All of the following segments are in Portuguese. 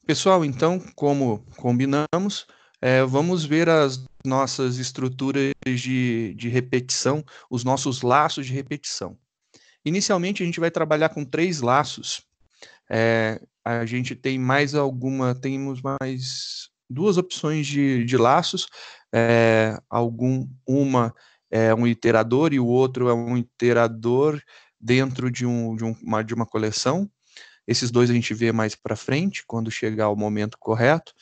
Pessoal, então, como combinamos, vamos ver as nossas estruturas de repetição, os nossos laços de repetição. Inicialmente, a gente vai trabalhar com 3 laços. A gente tem temos mais 2 opções de laços. Uma é um iterador e o outro é um iterador dentro de uma coleção. Esses dois a gente vê mais para frente, quando chegar o momento correto.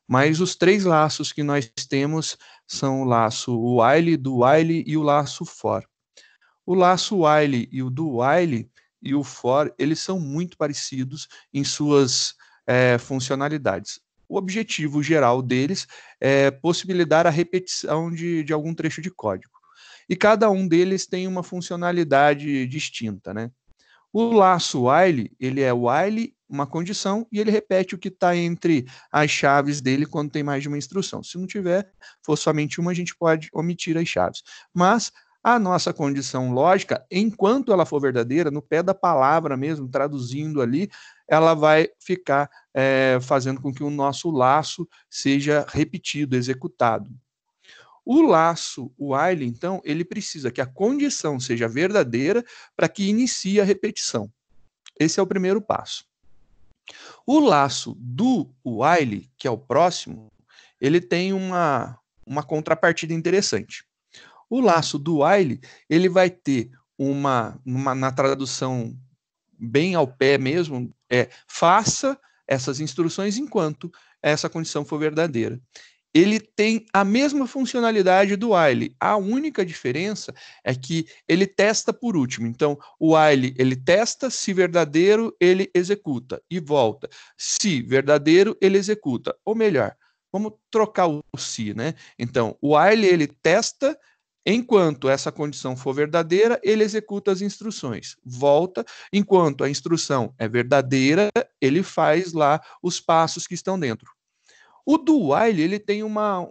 Mas os 3 laços que nós temos são o laço while, do while e o laço for. O laço while e o do while e o for, eles são muito parecidos em suas funcionalidades. O objetivo geral deles é possibilitar a repetição de algum trecho de código. E cada um deles tem uma funcionalidade distinta, né? O laço while, ele é while, uma condição, e ele repete o que está entre as chaves dele quando tem mais de uma instrução. Se não tiver, for somente uma, a gente pode omitir as chaves. Mas a nossa condição lógica, enquanto ela for verdadeira, no pé da palavra mesmo, traduzindo ali, ela vai ficar fazendo com que o nosso laço seja repetido, executado. O laço, o while, então, ele precisa que a condição seja verdadeira para que inicie a repetição. Esse é o primeiro passo. O laço do while, que é o próximo, ele tem uma contrapartida interessante. O laço do while, ele vai ter na tradução bem ao pé mesmo, faça essas instruções enquanto essa condição for verdadeira. Ele tem a mesma funcionalidade do while. A única diferença é que ele testa por último. Então, o while, ele testa, se verdadeiro, ele executa e volta. Se verdadeiro, ele executa. Ou melhor, vamos trocar o se, né? Então, o while, ele testa, enquanto essa condição for verdadeira, ele executa as instruções. Volta, enquanto a instrução é verdadeira, ele faz lá os passos que estão dentro. O do while, ele tem uma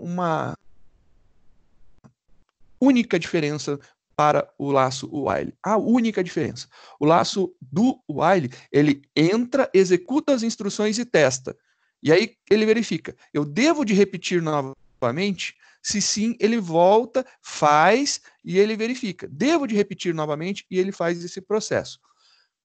única diferença para o laço while. A única diferença. O laço do while, ele entra, executa as instruções e testa. E aí ele verifica, eu devo de repetir novamente? Se sim, ele volta, faz e ele verifica. Devo de repetir novamente e ele faz esse processo.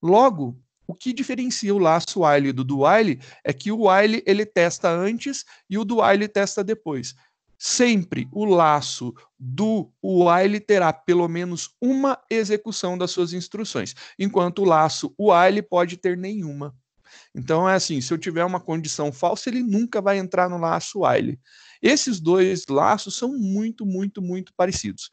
Logo, o que diferencia o laço while do while é que o while ele testa antes e o do while testa depois. Sempre o laço do while terá pelo menos uma execução das suas instruções, enquanto o laço while pode ter nenhuma. Então é assim, se eu tiver uma condição falsa, ele nunca vai entrar no laço while. Esses dois laços são muito, muito, muito parecidos.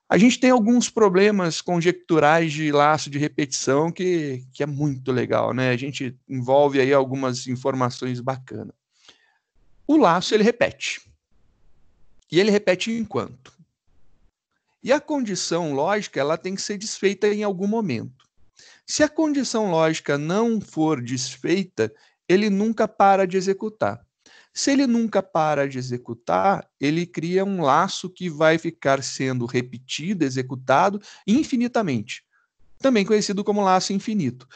A gente tem alguns problemas conjecturais de laço de repetição que é muito legal, né? A gente envolve aí algumas informações bacanas. O laço, ele repete. E ele repete enquanto. E a condição lógica, ela tem que ser desfeita em algum momento. Se a condição lógica não for desfeita, ele nunca para de executar. Se ele nunca para de executar, ele cria um laço que vai ficar sendo repetido, executado infinitamente, também conhecido como laço infinito.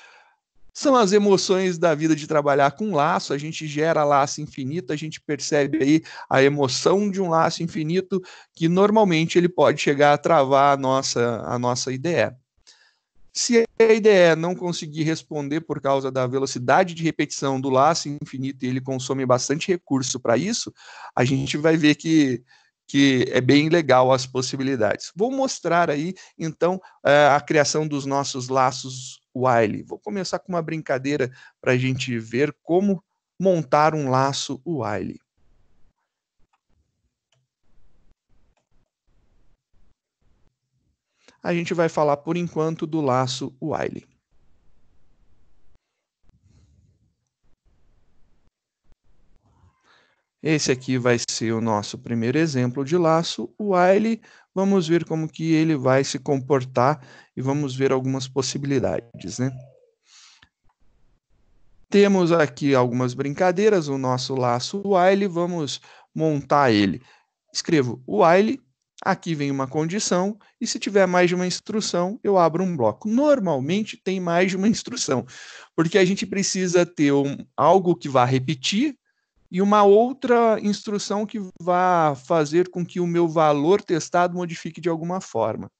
São as emoções da vida de trabalhar com laço, a gente gera laço infinito, a gente percebe aí a emoção de um laço infinito que normalmente ele pode chegar a travar a nossa ideia. Se a IDE não conseguir responder por causa da velocidade de repetição do laço infinito e ele consome bastante recurso para isso, a gente vai ver que é bem legal as possibilidades. Vou mostrar aí, então, a criação dos nossos laços while. Vou começar com uma brincadeira para a gente ver como montar um laço while. A gente vai falar, por enquanto, do laço while. Esse aqui vai ser o nosso primeiro exemplo de laço, o while. Vamos ver como que ele vai se comportar e vamos ver algumas possibilidades, né? Temos aqui algumas brincadeiras, o nosso laço while, vamos montar ele. Escrevo while Aqui vem uma condição, e se tiver mais de uma instrução, eu abro um bloco. Normalmente tem mais de uma instrução, porque a gente precisa ter algo que vá repetir e uma outra instrução que vá fazer com que o meu valor testado modifique de alguma forma.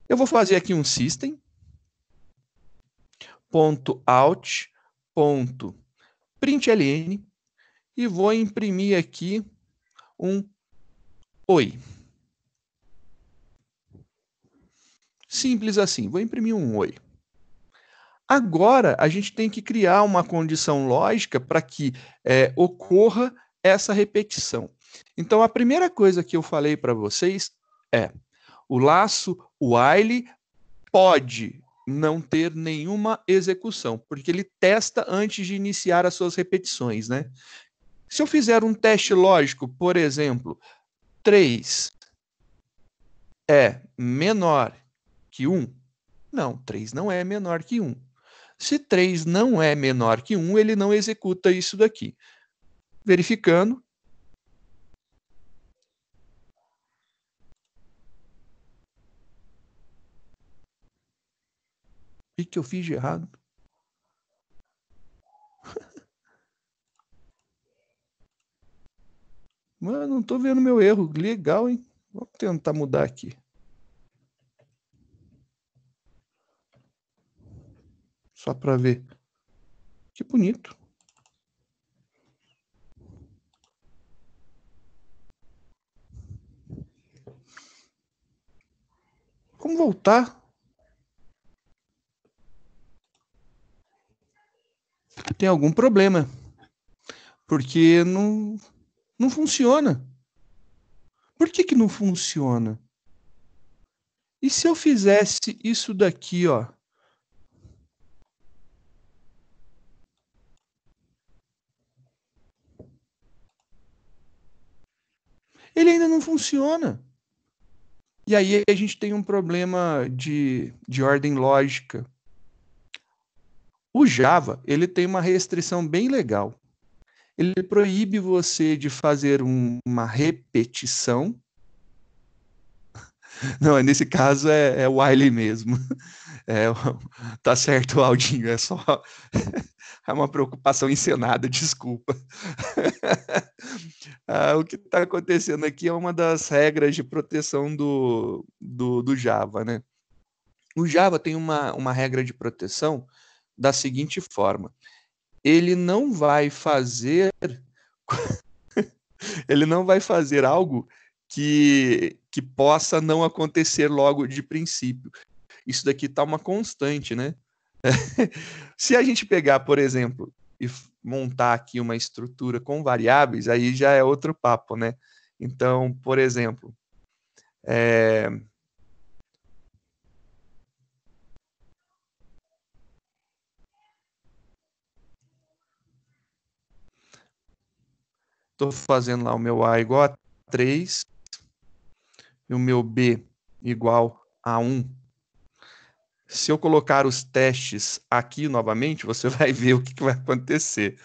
Eu vou fazer aqui um system.out.println e vou imprimir aqui um oi. Simples assim, vou imprimir um oi. Agora, a gente tem que criar uma condição lógica para que ocorra essa repetição. Então, a primeira coisa que eu falei para vocês é o laço while pode não ter nenhuma execução, porque ele testa antes de iniciar as suas repetições, né? Se eu fizer um teste lógico, por exemplo, 3 é menor que 1, não, 3 não é menor que 1. Se 3 não é menor que 1, ele não executa isso daqui. Verificando. O que eu fiz de errado? Mano, não tô vendo meu erro. Legal, hein? Vou tentar mudar aqui. Só para ver. Que bonito. Como voltar? Tem algum problema. Porque não funciona. Por que não funciona? E se eu fizesse isso daqui, ó? Ele ainda não funciona. E aí a gente tem um problema de ordem lógica. O Java, ele tem uma restrição bem legal. Ele proíbe você de fazer uma repetição. Não, nesse caso é while mesmo. É, tá certo, Aldinho, é só é uma preocupação encenada, desculpa. O que está acontecendo aqui é uma das regras de proteção do Java, né? O Java tem uma regra de proteção da seguinte forma: ele não vai fazer algo que possa não acontecer logo de princípio. Isso daqui está uma constante, né? Se a gente pegar, por exemplo, e montar aqui uma estrutura com variáveis, aí já é outro papo, né? Então, por exemplo, estou fazendo lá o meu A igual a 3 e o meu B igual a 1. Se eu colocar os testes aqui novamente, você vai ver o que vai acontecer.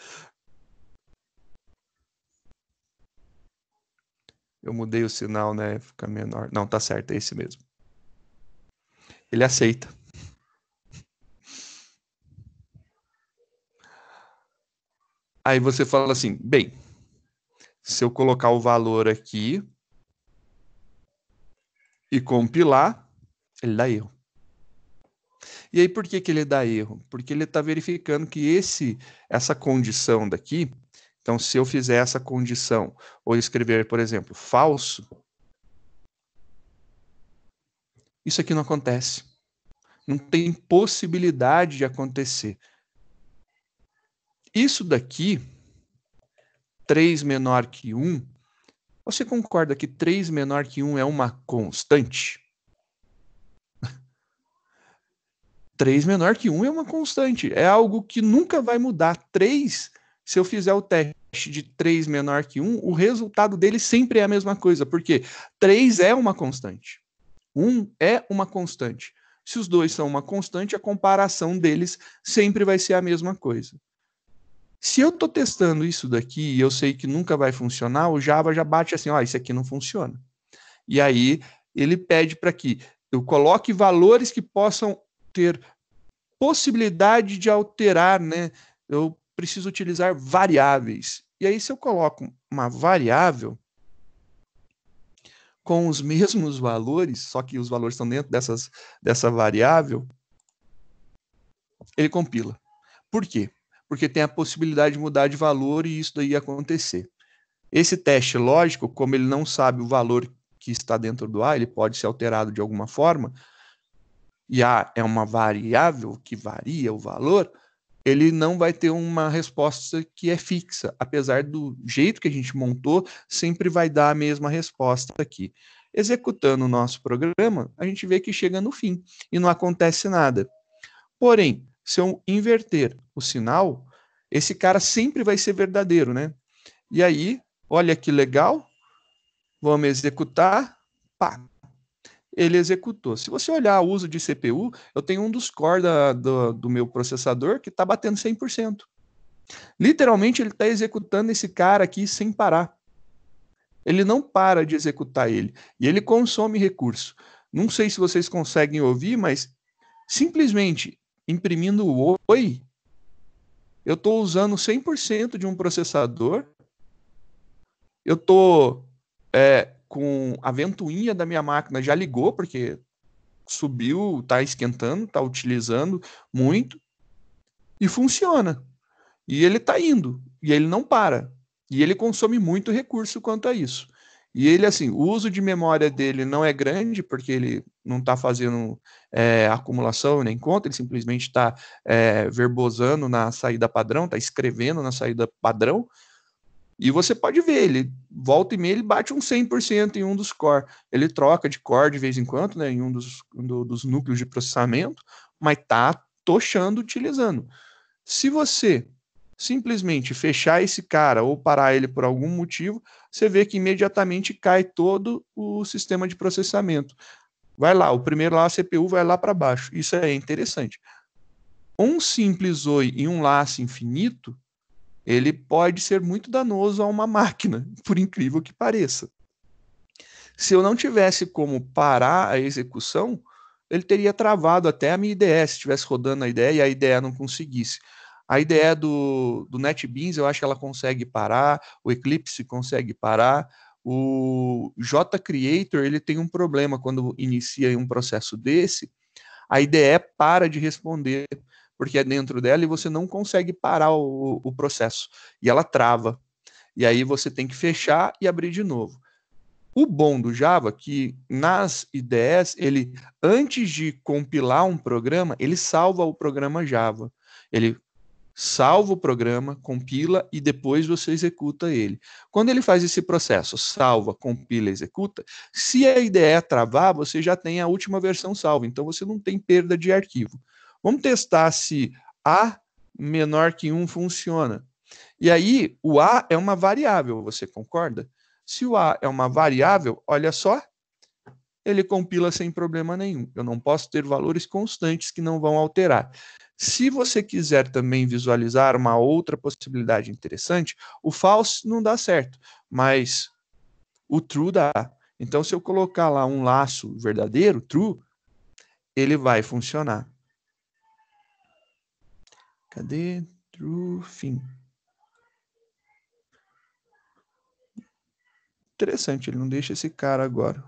Eu mudei o sinal, né? Fica menor. Não, tá certo, é esse mesmo. Ele aceita. Aí você fala assim, bem, se eu colocar o valor aqui e compilar, ele dá erro. E aí por que ele dá erro? Porque ele está verificando que essa condição daqui, então se eu fizer essa condição ou escrever, por exemplo, falso, isso aqui não acontece. Não tem possibilidade de acontecer. Isso daqui, 3 menor que 1, você concorda que 3 menor que 1 é uma constante? 3 menor que 1 é uma constante, é algo que nunca vai mudar. 3, se eu fizer o teste de 3 menor que 1, o resultado dele sempre é a mesma coisa, porque 3 é uma constante, 1 é uma constante. Se os dois são uma constante, a comparação deles sempre vai ser a mesma coisa. Se eu estou testando isso daqui e eu sei que nunca vai funcionar, o Java já bate assim, ó, isso aqui não funciona. E aí ele pede para que eu coloque valores que possam ter possibilidade de alterar, né? Eu preciso utilizar variáveis. E aí, se eu coloco uma variável com os mesmos valores, só que os valores estão dentro dessa variável, ele compila. Por quê? Porque tem a possibilidade de mudar de valor e isso daí acontecer. Esse teste lógico, como ele não sabe o valor que está dentro do A, ele pode ser alterado de alguma forma, e A é uma variável que varia o valor, ele não vai ter uma resposta que é fixa, apesar do jeito que a gente montou, sempre vai dar a mesma resposta aqui. Executando o nosso programa, a gente vê que chega no fim e não acontece nada. Porém, se eu inverter o sinal, esse cara sempre vai ser verdadeiro, né? E aí, olha que legal, vamos executar, pá, ele executou. Se você olhar o uso de CPU, eu tenho um dos core do meu processador que está batendo 100%. Literalmente, ele está executando esse cara aqui sem parar. Ele não para de executar ele. E ele consome recurso. Não sei se vocês conseguem ouvir, mas simplesmente imprimindo o Oi, eu estou usando 100% de um processador, eu estou com a ventoinha da minha máquina já ligou, porque subiu, está esquentando, está utilizando muito, e funciona. E ele está indo, e ele não para. E ele consome muito recurso quanto a isso. E ele, assim, o uso de memória dele não é grande, porque ele não está fazendo acumulação nem conta, ele simplesmente está verbosando na saída padrão, está escrevendo na saída padrão, e você pode ver, ele volta e meia, ele bate um 100% em um dos core. Ele troca de core de vez em quando, né, em um dos núcleos de processamento, mas tá tochando, utilizando. Se você simplesmente fechar esse cara ou parar ele por algum motivo, você vê que imediatamente cai todo o sistema de processamento. Vai lá, o primeiro lá, a CPU vai lá para baixo. Isso é interessante. Um simples OI e um laço infinito, ele pode ser muito danoso a uma máquina, por incrível que pareça. Se eu não tivesse como parar a execução, ele teria travado até a minha IDE, se estivesse rodando a IDE e a IDE não conseguisse. A IDE do NetBeans, eu acho que ela consegue parar, o Eclipse consegue parar, o JCreator, ele tem um problema quando inicia um processo desse, a IDE para de responder, porque é dentro dela e você não consegue parar o processo. E ela trava. E aí você tem que fechar e abrir de novo. O bom do Java é que nas IDEs, ele, antes de compilar um programa, ele salva o programa Java. Ele salva o programa, compila e depois você executa ele. Quando ele faz esse processo, salva, compila, executa, se a IDE travar, você já tem a última versão salva, então você não tem perda de arquivo. Vamos testar se A menor que 1 funciona. E aí, o A é uma variável, você concorda? Se o A é uma variável, olha só, ele compila sem problema nenhum. Eu não posso ter valores constantes que não vão alterar. Se você quiser também visualizar uma outra possibilidade interessante, o false não dá certo, mas o true dá. Então, se eu colocar lá um laço verdadeiro, true, ele vai funcionar. Cadê? True, fim. Interessante, ele não deixa esse cara agora.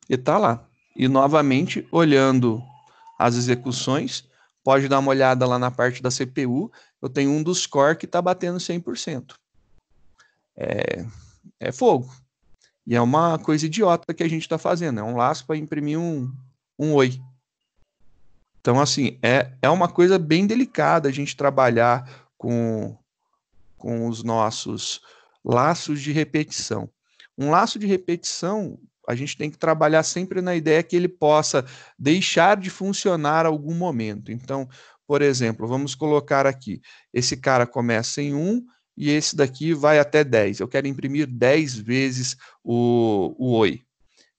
E tá lá. E novamente, olhando as execuções, pode dar uma olhada lá na parte da CPU, eu tenho um dos core que está batendo 100%. É fogo. E é uma coisa idiota que a gente está fazendo, é um laço para imprimir um oi. Então, assim, é uma coisa bem delicada a gente trabalhar com os nossos laços de repetição. Um laço de repetição, a gente tem que trabalhar sempre na ideia que ele possa deixar de funcionar a algum momento. Então, por exemplo, vamos colocar aqui, esse cara começa em 1 e esse daqui vai até 10. Eu quero imprimir 10 vezes o oi.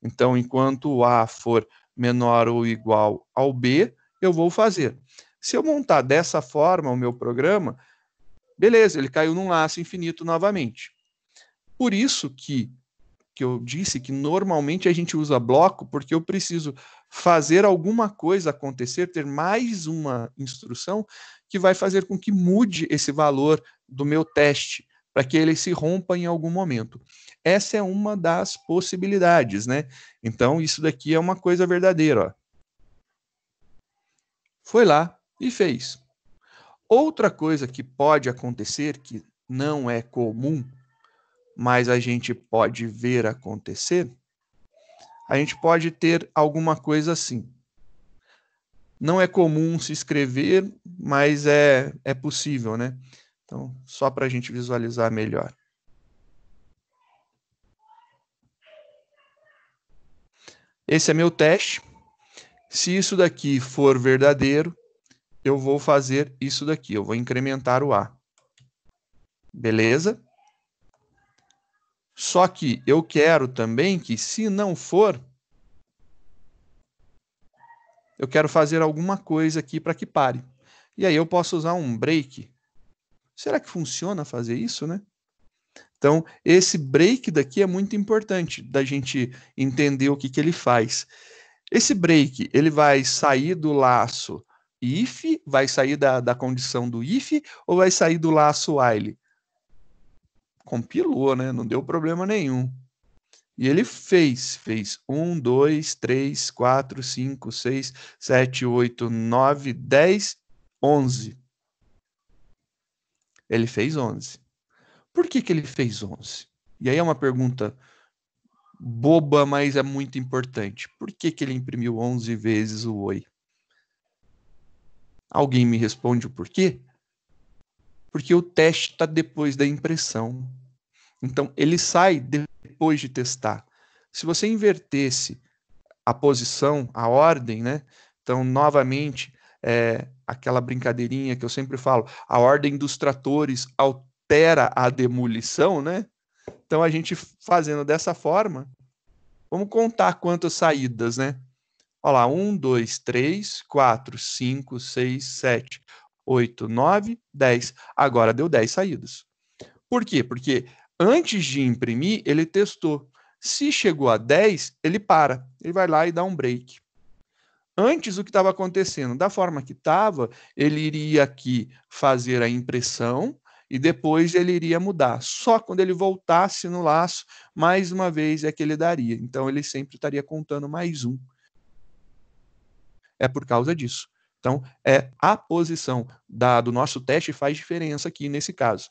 Então, enquanto o A for menor ou igual ao B, eu vou fazer. Se eu montar dessa forma o meu programa, Beleza, ele caiu num laço infinito novamente. Por isso que eu disse que normalmente a gente usa bloco, porque eu preciso fazer alguma coisa acontecer, ter mais uma instrução que vai fazer com que mude esse valor do meu teste, para que ele se rompa em algum momento. Essa é uma das possibilidades, né? Então, isso daqui é uma coisa verdadeira, ó. Foi lá e fez. Outra coisa que pode acontecer, que não é comum, mas a gente pode ver acontecer, a gente pode ter alguma coisa assim. Não é comum se escrever, mas é possível, né? Então, só para a gente visualizar melhor. Esse é meu teste. Se isso daqui for verdadeiro, eu vou fazer isso daqui. Eu vou incrementar o A. Beleza? Só que eu quero também que, se não for, eu quero fazer alguma coisa aqui para que pare. E aí eu posso usar um break. Será que funciona fazer isso, né? Então, esse break daqui é muito importante da gente entender o que ele faz. Esse break, ele vai sair do laço if, vai sair da condição do if, ou vai sair do laço while? Compilou, né? Não deu problema nenhum. E ele fez 1, 2, 3, 4, 5, 6, 7, 8, 9, 10, 11. Ele fez 11. Por que ele fez 11? E aí é uma pergunta boba, mas é muito importante. Por que ele imprimiu 11 vezes o oi? Alguém me responde o porquê? Porque o teste está depois da impressão. Então, ele sai depois de testar. Se você invertesse a posição, a ordem, né? Então, novamente, aquela brincadeirinha que eu sempre falo, a ordem dos tratores altera a demolição, né? Então, a gente fazendo dessa forma, vamos contar quantas saídas, né? Olha lá, 1, 2, 3, 4, 5, 6, 7, 8, 9, 10. Agora deu 10 saídas. Por quê? Porque antes de imprimir, ele testou. Se chegou a 10, ele para. Ele vai lá e dá um break. Antes, o que estava acontecendo? Da forma que estava, ele iria aqui fazer a impressão e depois ele iria mudar. Só quando ele voltasse no laço, mais uma vez é que ele daria. Então, ele sempre estaria contando mais um. É por causa disso. Então, a posição do nosso teste faz diferença aqui nesse caso.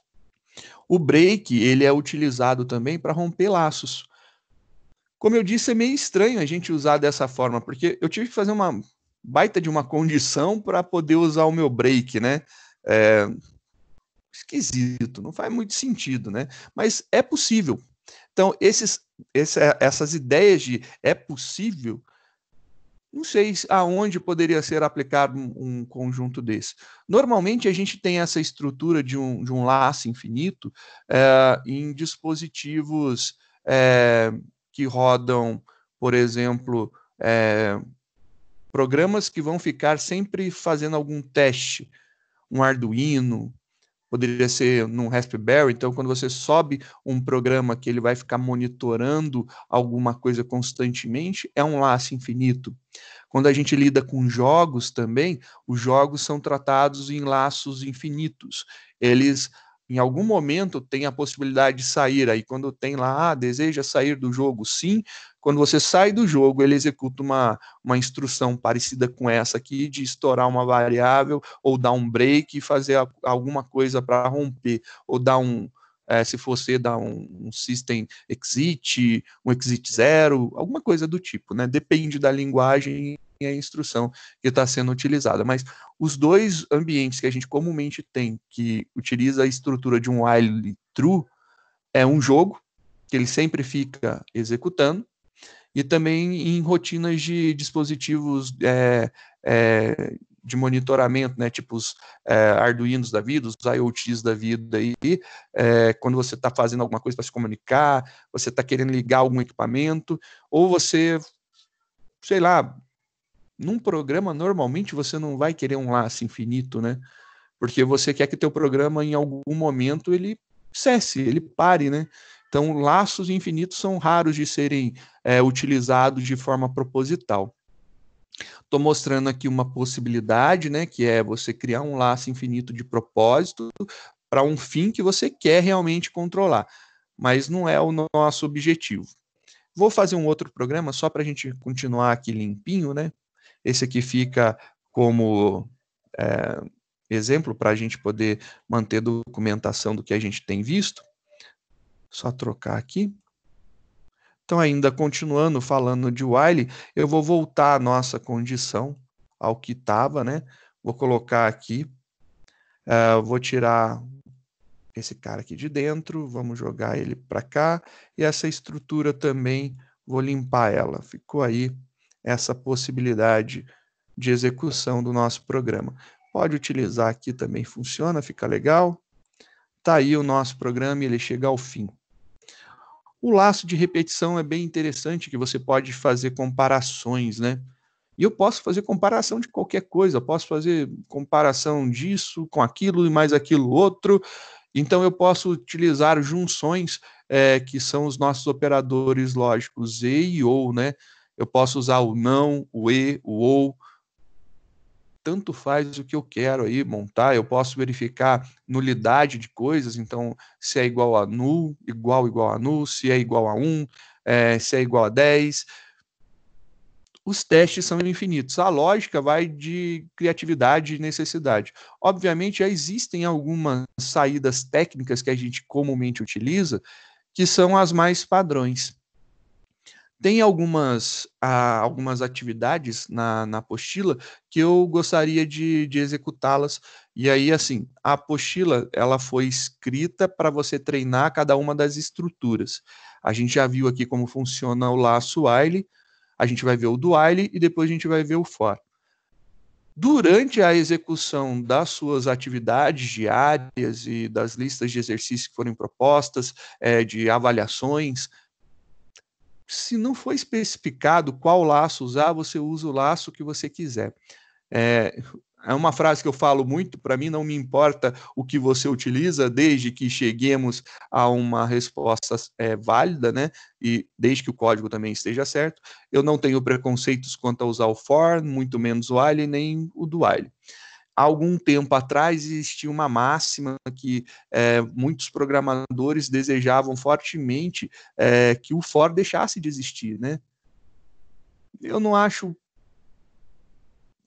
O break, ele é utilizado também para romper laços. Como eu disse, é meio estranho a gente usar dessa forma, porque eu tive que fazer uma baita de uma condição para poder usar o meu break, né? Esquisito, não faz muito sentido, né? Mas é possível. Então, essas ideias de é possível, não sei aonde poderia ser aplicado um conjunto desse. Normalmente, a gente tem essa estrutura de um laço infinito em dispositivos que rodam, por exemplo, programas que vão ficar sempre fazendo algum teste. Um Arduino, poderia ser num Raspberry. Então, quando você sobe um programa que ele vai ficar monitorando alguma coisa constantemente, é um laço infinito. Quando a gente lida com jogos também, os jogos são tratados em laços infinitos. Eles, em algum momento, têm a possibilidade de sair. Aí, quando tem lá, deseja sair do jogo, sim. Quando você sai do jogo, ele executa uma instrução parecida com essa aqui, de estourar uma variável, ou dar um break e fazer alguma coisa para romper, ou dar se você dá um system exit, um exit zero, alguma coisa do tipo, né? Depende da linguagem e a instrução que está sendo utilizada. Mas os dois ambientes que a gente comumente tem, que utiliza a estrutura de um while true, é um jogo, que ele sempre fica executando, e também em rotinas de dispositivos de monitoramento, né, tipo os Arduinos da vida, os IoTs da vida aí, quando você está fazendo alguma coisa para se comunicar, você está querendo ligar algum equipamento, ou você, sei lá, num programa normalmente você não vai querer um laço infinito, né? porque você quer que teu programa em algum momento ele cesse, ele pare, né? Então, laços infinitos são raros de serem utilizados de forma proposital. Estou mostrando aqui uma possibilidade, né, que é você criar um laço infinito de propósito para um fim que você quer realmente controlar, mas não é o nosso objetivo. Vou fazer um outro programa só para a gente continuar aqui limpinho, né? Esse aqui fica como exemplo para a gente poder manter documentação do que a gente tem visto. Só trocar aqui. Então, ainda continuando falando de while, eu vou voltar a nossa condição ao que estava, né? Vou colocar aqui, vou tirar esse cara aqui de dentro, vamos jogar ele para cá, e essa estrutura também, vou limpar ela. Ficou aí essa possibilidade de execução do nosso programa. Pode utilizar aqui também, funciona, fica legal. Tá aí o nosso programa e ele chega ao fim. O laço de repetição é bem interessante, que você pode fazer comparações, né? E eu posso fazer comparação de qualquer coisa, posso fazer comparação disso com aquilo e mais aquilo outro. Então eu posso utilizar junções que são os nossos operadores lógicos e ou, né? Eu posso usar o não, o e, o ou, tanto faz o que eu quero aí montar, eu posso verificar nulidade de coisas, então se é igual a null, igual a null, se é igual a 1, se é igual a 10. Os testes são infinitos. A lógica vai de criatividade e necessidade. Obviamente, já existem algumas saídas técnicas que a gente comumente utiliza, que são as mais padrões. Tem algumas atividades na apostila que eu gostaria de executá-las. E aí, assim, a apostila ela foi escrita para você treinar cada uma das estruturas. A gente já viu aqui como funciona o laço while, a gente vai ver o do while e depois a gente vai ver o for. Durante a execução das suas atividades diárias e das listas de exercícios que foram propostas, de avaliações, se não for especificado qual laço usar, você usa o laço que você quiser. É uma frase que eu falo muito, para mim não me importa o que você utiliza, desde que cheguemos a uma resposta válida, né? E desde que o código também esteja certo. Eu não tenho preconceitos quanto a usar o for, muito menos o while, nem o do while. Há algum tempo atrás existia uma máxima que muitos programadores desejavam fortemente que o for deixasse de existir, né? Eu não acho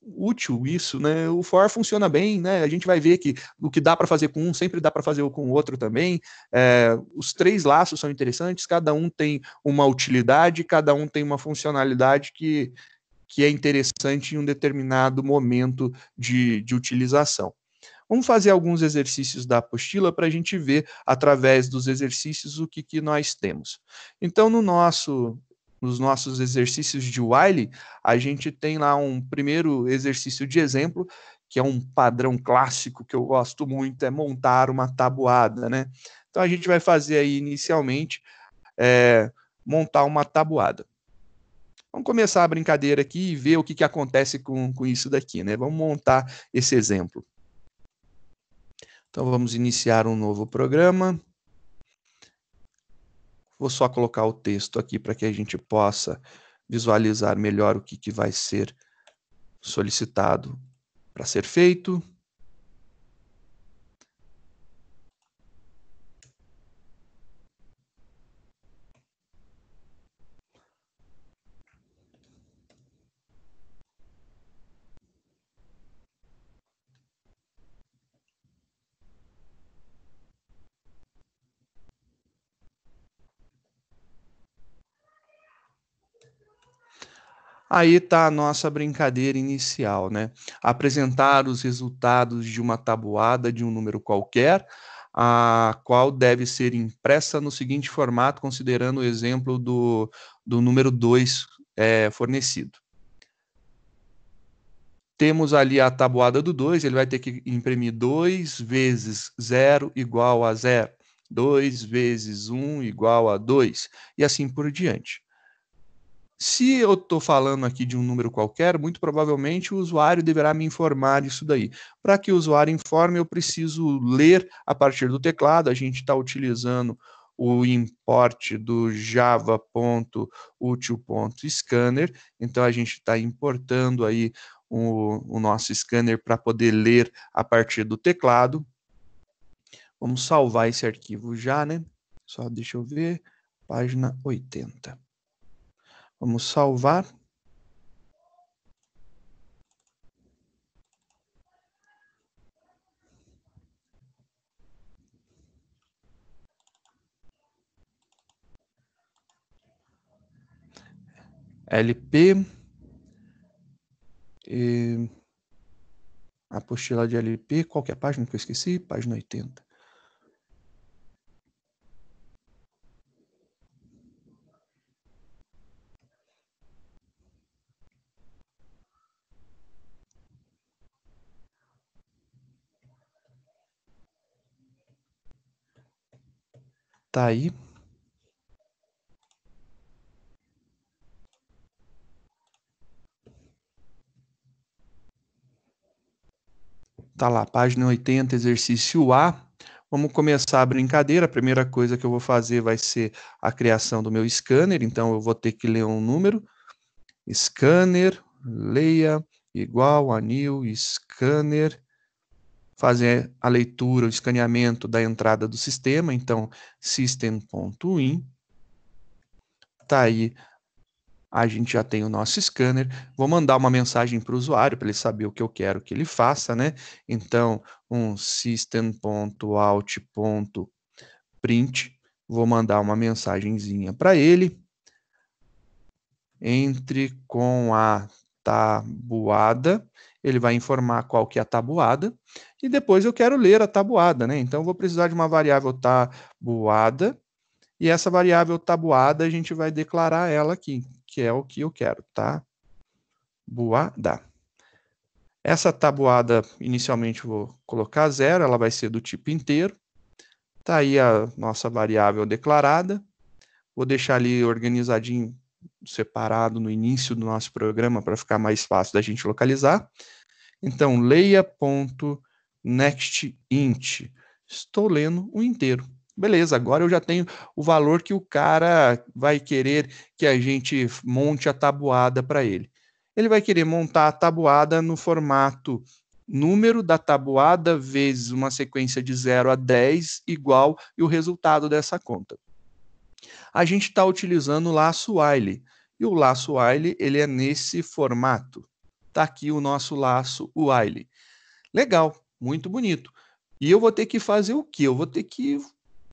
útil isso, né? O for funciona bem, né? A gente vai ver que o que dá para fazer com um sempre dá para fazer com o outro também. Os três laços são interessantes, cada um tem uma utilidade, cada um tem uma funcionalidade que é interessante em um determinado momento de utilização. Vamos fazer alguns exercícios da apostila para a gente ver, através dos exercícios, o que nós temos. Então, nos nossos exercícios de while, a gente tem lá um primeiro exercício de exemplo, que é um padrão clássico que eu gosto muito, é montar uma tabuada, né? Então, a gente vai fazer aí, inicialmente, montar uma tabuada. Vamos começar a brincadeira aqui e ver o que acontece com isso daqui, né? Vamos montar esse exemplo. Então, vamos iniciar um novo programa. Vou só colocar o texto aqui para que a gente possa visualizar melhor o que vai ser solicitado para ser feito. Aí está a nossa brincadeira inicial, né? Apresentar os resultados de uma tabuada de um número qualquer, a qual deve ser impressa no seguinte formato, considerando o exemplo do número 2 fornecido. Temos ali a tabuada do 2, ele vai ter que imprimir 2 vezes 0 igual a 0, 2 vezes 1 igual a 2, e assim por diante. Se eu estou falando aqui de um número qualquer, muito provavelmente o usuário deverá me informar isso daí. Para que o usuário informe, eu preciso ler a partir do teclado. A gente está utilizando o import do java.util.scanner. Então, a gente está importando aí o nosso scanner para poder ler a partir do teclado. Vamos salvar esse arquivo já, né? Só deixa eu ver. Página 80. Vamos salvar. LP. Apostila de LP. Qual que é a página que eu esqueci? Página 80. Tá aí. Tá lá, página 80, exercício A. Vamos começar a brincadeira. A primeira coisa que eu vou fazer vai ser a criação do meu scanner. Então, eu vou ter que ler um número. Scanner, leia, igual a new scanner. Fazer a leitura, o escaneamento da entrada do sistema. Então, system.in. Tá aí. A gente já tem o nosso scanner. Vou mandar uma mensagem para o usuário para ele saber o que eu quero que ele faça, né? Então, um system.out.print. Vou mandar uma mensagenzinha para ele. Entre com a tabuada. Ele vai informar qual que é a tabuada. E depois eu quero ler a tabuada, né? Então, eu vou precisar de uma variável tabuada. E essa variável tabuada, a gente vai declarar ela aqui, que é o que eu quero, tá? Tabuada. Essa tabuada, inicialmente, vou colocar 0, ela vai ser do tipo inteiro. Tá aí a nossa variável declarada. Vou deixar ali organizadinho, separado no início do nosso programa, para ficar mais fácil da gente localizar. Então, leia.nextInt. Estou lendo o inteiro. Beleza, agora eu já tenho o valor que o cara vai querer que a gente monte a tabuada para ele. Ele vai querer montar a tabuada no formato número da tabuada vezes uma sequência de 0 a 10 igual e o resultado dessa conta. A gente está utilizando o laço while. E o laço while, ele é nesse formato. Está aqui o nosso laço while. Legal, muito bonito. E eu vou ter que fazer o quê? Eu vou ter que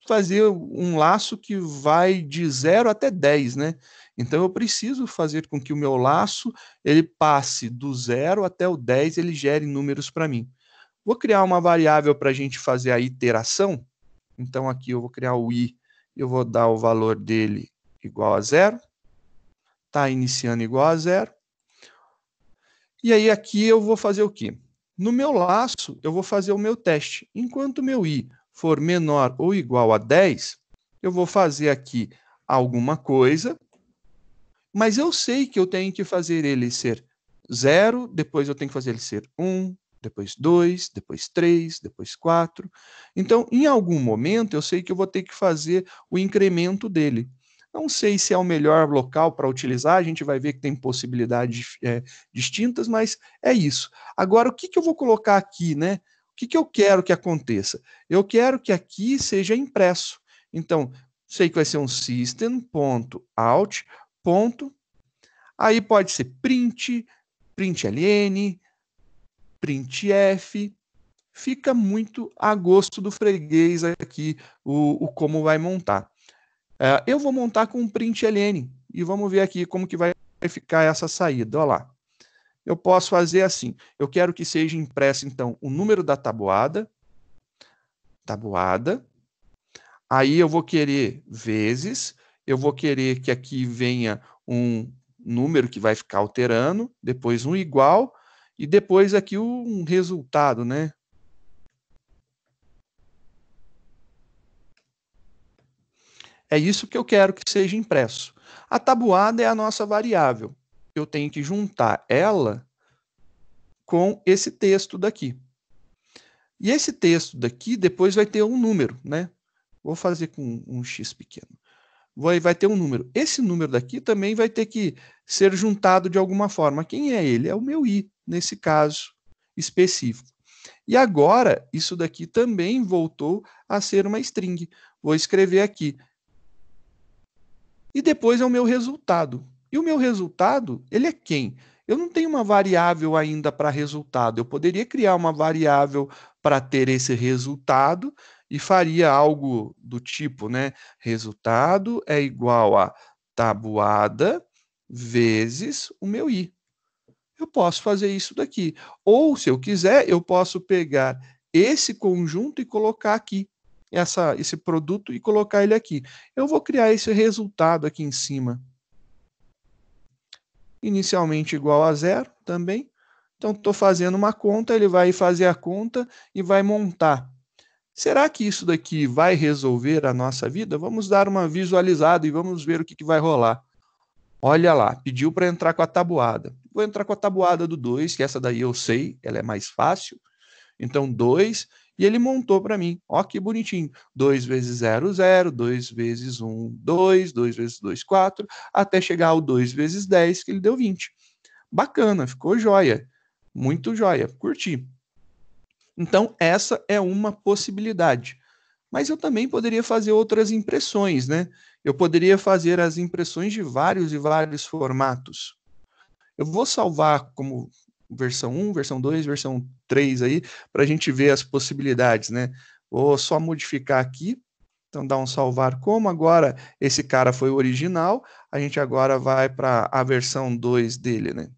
fazer um laço que vai de 0 até 10, né? Então eu preciso fazer com que o meu laço ele passe do 0 até o 10, ele gere números para mim. Vou criar uma variável para a gente fazer a iteração. Então aqui eu vou criar o i, eu vou dar o valor dele igual a 0. Está iniciando igual a 0. E aí aqui eu vou fazer o quê? No meu laço, eu vou fazer o meu teste. Enquanto o meu i for menor ou igual a 10, eu vou fazer aqui alguma coisa, mas eu sei que eu tenho que fazer ele ser 0, depois eu tenho que fazer ele ser 1, depois 2, depois 3, depois 4. Então, em algum momento, eu sei que eu vou ter que fazer o incremento dele. Não sei se é o melhor local para utilizar, a gente vai ver que tem possibilidades distintas, mas é isso. Agora, o que eu vou colocar aqui, né? O que eu quero que aconteça? Eu quero que aqui seja impresso. Então, sei que vai ser um system.out. Aí pode ser print, println, printf. Fica muito a gosto do freguês aqui o como vai montar. Eu vou montar com um println e vamos ver aqui como que vai ficar essa saída. Olha lá. Eu posso fazer assim. Eu quero que seja impresso, então, o número da tabuada. Aí eu vou querer vezes. Eu vou querer que aqui venha um número que vai ficar alterando. Depois um igual. E depois aqui um resultado, né? É isso que eu quero que seja impresso. A tabuada é a nossa variável. Eu tenho que juntar ela com esse texto daqui. E esse texto daqui depois vai ter um número, né? Vou fazer com um X pequeno. Vai ter um número. Esse número daqui também vai ter que ser juntado de alguma forma. Quem é ele? É o meu I, nesse caso específico. E agora, isso daqui também voltou a ser uma string. Vou escrever aqui. E depois é o meu resultado. E o meu resultado, ele é quem? Eu não tenho uma variável ainda para resultado. Eu poderia criar uma variável para ter esse resultado e faria algo do tipo, né? Resultado é igual a tabuada vezes o meu i. Eu posso fazer isso daqui. Ou, se eu quiser, eu posso pegar esse conjunto e colocar aqui, esse produto e colocar ele aqui. Eu vou criar esse resultado aqui em cima. Inicialmente igual a 0 também. Então, estou fazendo uma conta, ele vai fazer a conta e vai montar. Será que isso daqui vai resolver a nossa vida? Vamos dar uma visualizada e vamos ver o que vai rolar. Olha lá, pediu para entrar com a tabuada. Vou entrar com a tabuada do 2, que essa daí eu sei, ela é mais fácil. Então, 2, e ele montou para mim. Ó que bonitinho. 2 vezes 0, 0, 2 vezes 1, 2, 2 vezes 2, 4, até chegar ao 2 vezes 10, que ele deu 20. Bacana, ficou joia. Muito joia, curti. Então, essa é uma possibilidade. Mas eu também poderia fazer outras impressões, né? Eu poderia fazer as impressões de vários e vários formatos. Eu vou salvar como versão 1, versão 2, versão 3 aí, para a gente ver as possibilidades, né? Vou só modificar aqui. Então, dá um salvar como. Agora, esse cara foi o original. A gente agora vai para a versão 2 dele, né?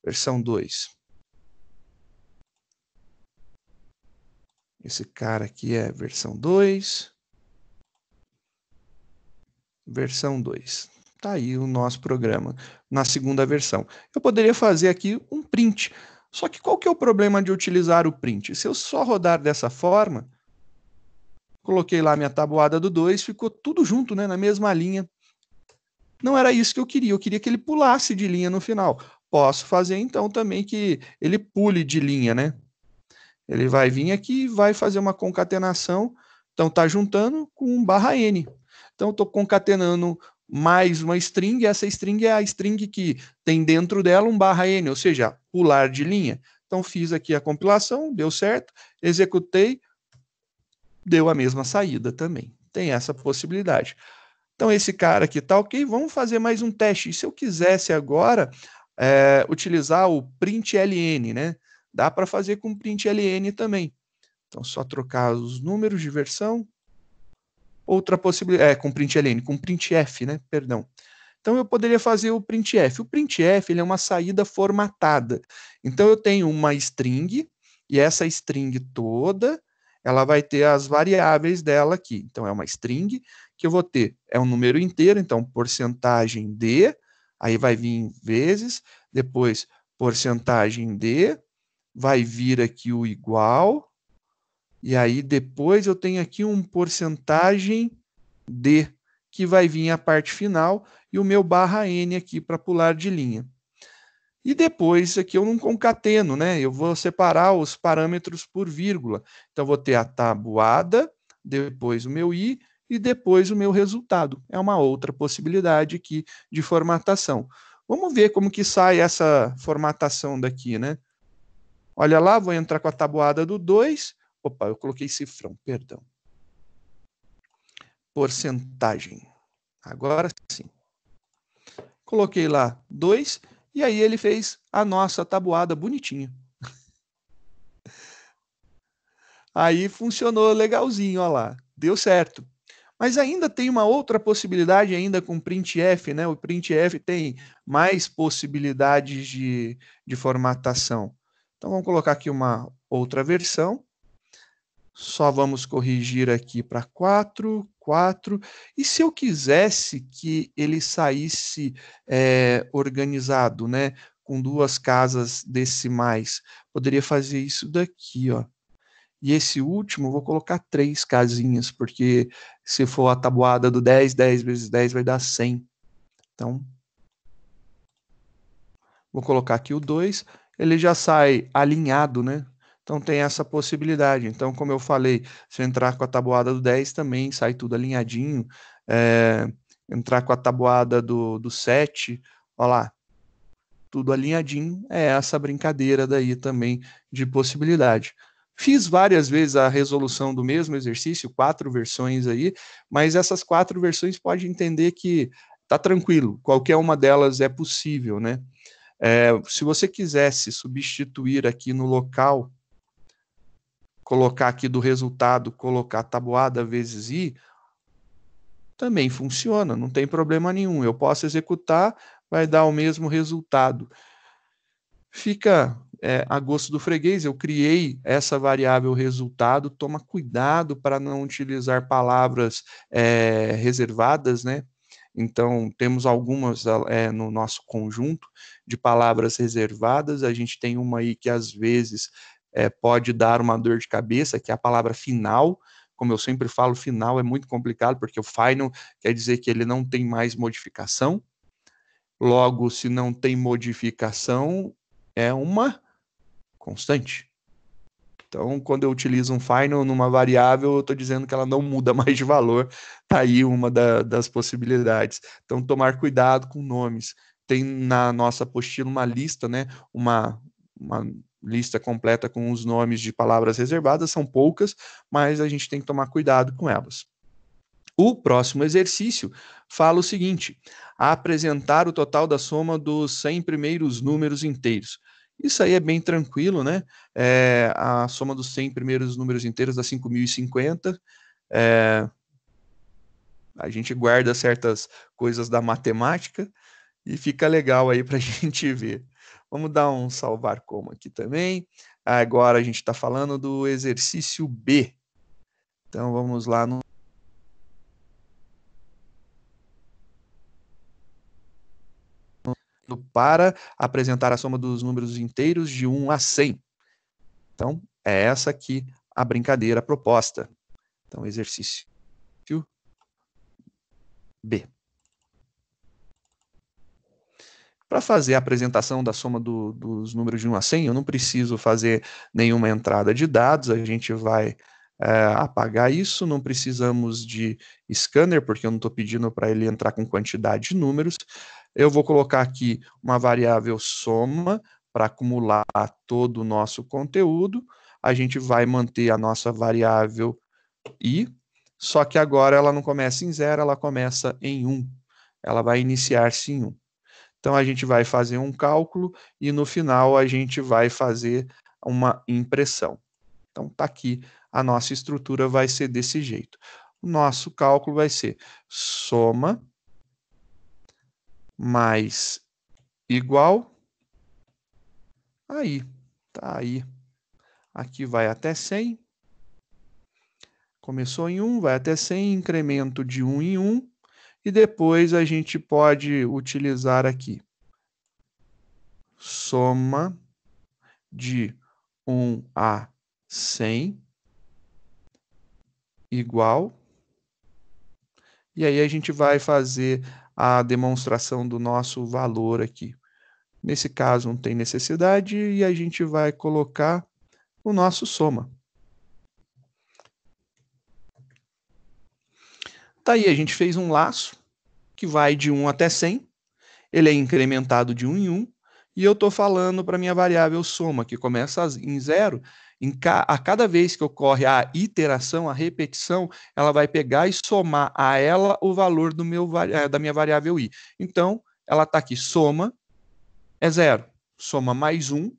Versão 2. Esse cara aqui é versão 2. Versão 2. Tá aí o nosso programa na segunda versão. Eu poderia fazer aqui um print. Só que qual que é o problema de utilizar o print? Se eu só rodar dessa forma, coloquei lá minha tabuada do 2, ficou tudo junto, né, na mesma linha. Não era isso que eu queria que ele pulasse de linha no final. Posso fazer então também que ele pule de linha, né? Ele vai vir aqui e vai fazer uma concatenação. Então tá juntando com um /n. Então estou concatenando mais uma string, e essa string é a string que tem dentro dela um /n, ou seja, pular de linha. Então fiz aqui a compilação, deu certo, executei, deu a mesma saída também. Tem essa possibilidade. Então esse cara aqui tá ok, vamos fazer mais um teste. E se eu quisesse agora utilizar o println, né? Dá para fazer com println também. Então só trocar os números de versão. Outra possibilidade, com println, com printf, né? Perdão. Então eu poderia fazer o printf. O printf ele é uma saída formatada. Então eu tenho uma string e essa string toda ela vai ter as variáveis dela aqui. Então é uma string que eu vou ter é um número inteiro, então porcentagem de, aí vai vir vezes, depois porcentagem de, vai vir aqui o igual, e aí depois eu tenho aqui um porcentagem de, que vai vir a parte final, e o meu /n aqui para pular de linha. E depois aqui eu não concateno, né? Eu vou separar os parâmetros por vírgula. Então, vou ter a tabuada, depois o meu i e depois o meu resultado. É uma outra possibilidade aqui de formatação. Vamos ver como que sai essa formatação daqui, né? Olha lá, vou entrar com a tabuada do 2. Opa, eu coloquei cifrão, perdão. Porcentagem. Agora sim. Coloquei lá 2 e aí ele fez a nossa tabuada bonitinha. Aí funcionou legalzinho, ó lá, deu certo. Mas ainda tem uma outra possibilidade ainda com printf, né? O printf tem mais possibilidades de formatação. Então vamos colocar aqui uma outra versão. Só vamos corrigir aqui para 4, 4. E se eu quisesse que ele saísse organizado, né? Com 2 casas decimais, poderia fazer isso daqui, ó. E esse último, eu vou colocar 3 casinhas, porque Se for a tabuada do 10, 10 vezes 10 vai dar 100. Então, vou colocar aqui o 2, ele já sai alinhado, né? Então tem essa possibilidade. Então, como eu falei, se eu entrar com a tabuada do 10, também sai tudo alinhadinho. Entrar com a tabuada do 7, olha lá, tudo alinhadinho. É essa brincadeira daí também de possibilidade. Fiz várias vezes a resolução do mesmo exercício, 4 versões aí, mas essas 4 versões pode entender que tá tranquilo, qualquer uma delas é possível, né? Se você quisesse substituir aqui no local, colocar aqui do resultado, colocar tabuada vezes i, também funciona, não tem problema nenhum. Eu posso executar, vai dar o mesmo resultado. Fica a gosto do freguês, eu criei essa variável resultado, toma cuidado para não utilizar palavras reservadas, né? Então, temos algumas no nosso conjunto de palavras reservadas, a gente tem uma aí que às vezes pode dar uma dor de cabeça, que é a palavra final. Como eu sempre falo, final é muito complicado, porque o final quer dizer que ele não tem mais modificação. Logo, se não tem modificação, é uma constante. Então, quando eu utilizo um final numa variável, eu estou dizendo que ela não muda mais de valor. Está aí uma das possibilidades. Então, tomar cuidado com nomes. Tem na nossa apostila uma lista, né? Uma lista completa com os nomes de palavras reservadas, são poucas, mas a gente tem que tomar cuidado com elas. O próximo exercício fala o seguinte: apresentar o total da soma dos 100 primeiros números inteiros. Isso aí é bem tranquilo, né? A soma dos 100 primeiros números inteiros dá 5.050. A gente guarda certas coisas da matemática e fica legal aí para a gente ver. Vamos dar um salvar como aqui também. Agora a gente está falando do exercício B. Então vamos lá no para apresentar a soma dos números inteiros de 1 a 100. Então, é essa aqui a brincadeira proposta. Então, exercício B. Para fazer a apresentação da soma dos números de 1 a 100, eu não preciso fazer nenhuma entrada de dados, a gente vai apagar isso, não precisamos de scanner, porque eu não estou pedindo para ele entrar com quantidade de números. Eu vou colocar aqui uma variável soma para acumular todo o nosso conteúdo. A gente vai manter a nossa variável i, só que agora ela não começa em 0, ela começa em 1. Ela vai iniciar-se em 1. Então, a gente vai fazer um cálculo e no final a gente vai fazer uma impressão. Então, está aqui, a nossa estrutura vai ser desse jeito. O nosso cálculo vai ser soma mais igual aí. Tá aí. Aqui vai até 100. Começou em 1, vai até 100, incremento de 1 em 1. E depois a gente pode utilizar aqui soma de 1 a 100 igual. E aí a gente vai fazer a demonstração do nosso valor aqui. Nesse caso não tem necessidade e a gente vai colocar o nosso soma. Tá aí, a gente fez um laço que vai de 1 até 100. Ele é incrementado de 1 em 1. E eu estou falando para a minha variável soma, que começa em 0. A cada vez que ocorre a iteração, a repetição, ela vai pegar e somar a ela o valor da minha variável i. Então, ela está aqui, soma é 0. Soma mais 1,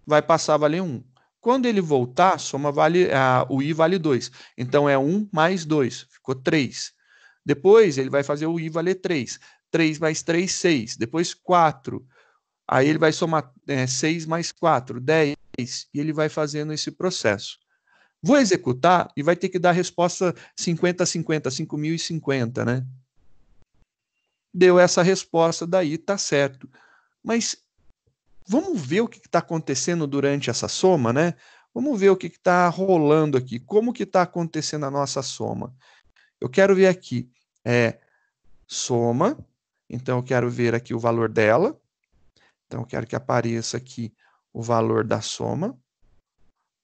vai passar a valer 1. Quando ele voltar, o i vale 2. Então, é 1 mais 2, ficou 3. Depois, ele vai fazer o i valer 3. 3 mais 3, 6. Depois, 4. Aí ele vai somar 6 mais 4, 10. E ele vai fazendo esse processo. Vou executar e vai ter que dar a resposta 50, 50, 5.050, né? Deu essa resposta, daí tá certo. Mas vamos ver o que está acontecendo durante essa soma, né? Vamos ver o que está rolando aqui. Como que está acontecendo a nossa soma? Eu quero ver aqui, soma, então eu quero ver aqui o valor dela, então eu quero que apareça aqui o valor da soma,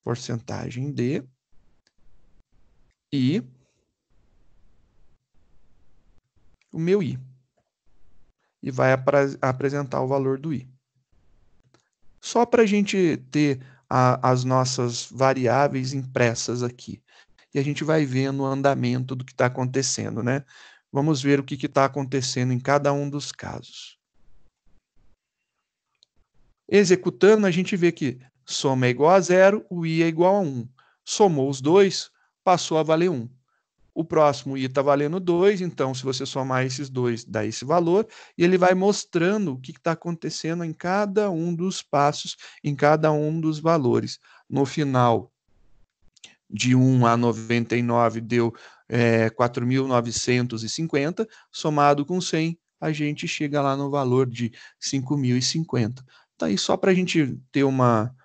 porcentagem de, e o meu I, e vai apresentar o valor do I. Só para a gente ter as nossas variáveis impressas aqui. E a gente vai vendo o andamento do que está acontecendo, né? Vamos ver o que está acontecendo em cada um dos casos. Executando, a gente vê que soma é igual a 0, o I é igual a 1. Somou os dois, passou a valer 1. O próximo I está valendo 2, então se você somar esses dois, dá esse valor, e ele vai mostrando o que está acontecendo em cada um dos passos, em cada um dos valores. No final, de 1 a 99 deu 4.950, somado com 100, a gente chega lá no valor de 5.050. Tá aí só para a gente ter uma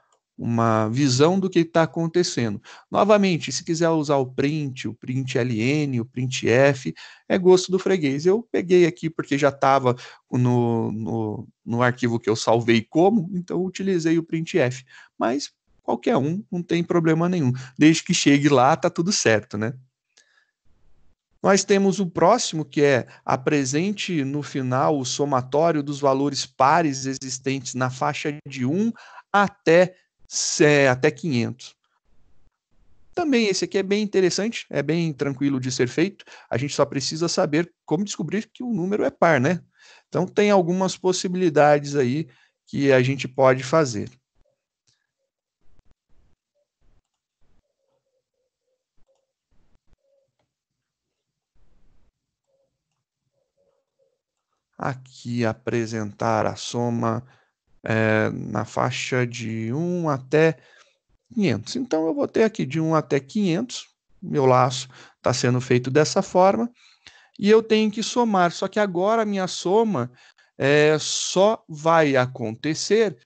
visão do que está acontecendo. Novamente, se quiser usar o print LN, o print F, é gosto do freguês. Eu peguei aqui porque já estava no arquivo que eu salvei como, então eu utilizei o print F. Mas qualquer um, não tem problema nenhum. Desde que chegue lá, tá tudo certo, né? Nós temos o próximo, que é apresente no final o somatório dos valores pares existentes na faixa de 1 até 500. Também esse aqui é bem interessante, é bem tranquilo de ser feito. A gente só precisa saber como descobrir que o número é par, né? Então tem algumas possibilidades aí que a gente pode fazer. Aqui apresentar a soma na faixa de 1 até 500. Então, eu vou ter aqui de 1 até 500, meu laço está sendo feito dessa forma, e eu tenho que somar, só que agora a minha soma só vai acontecer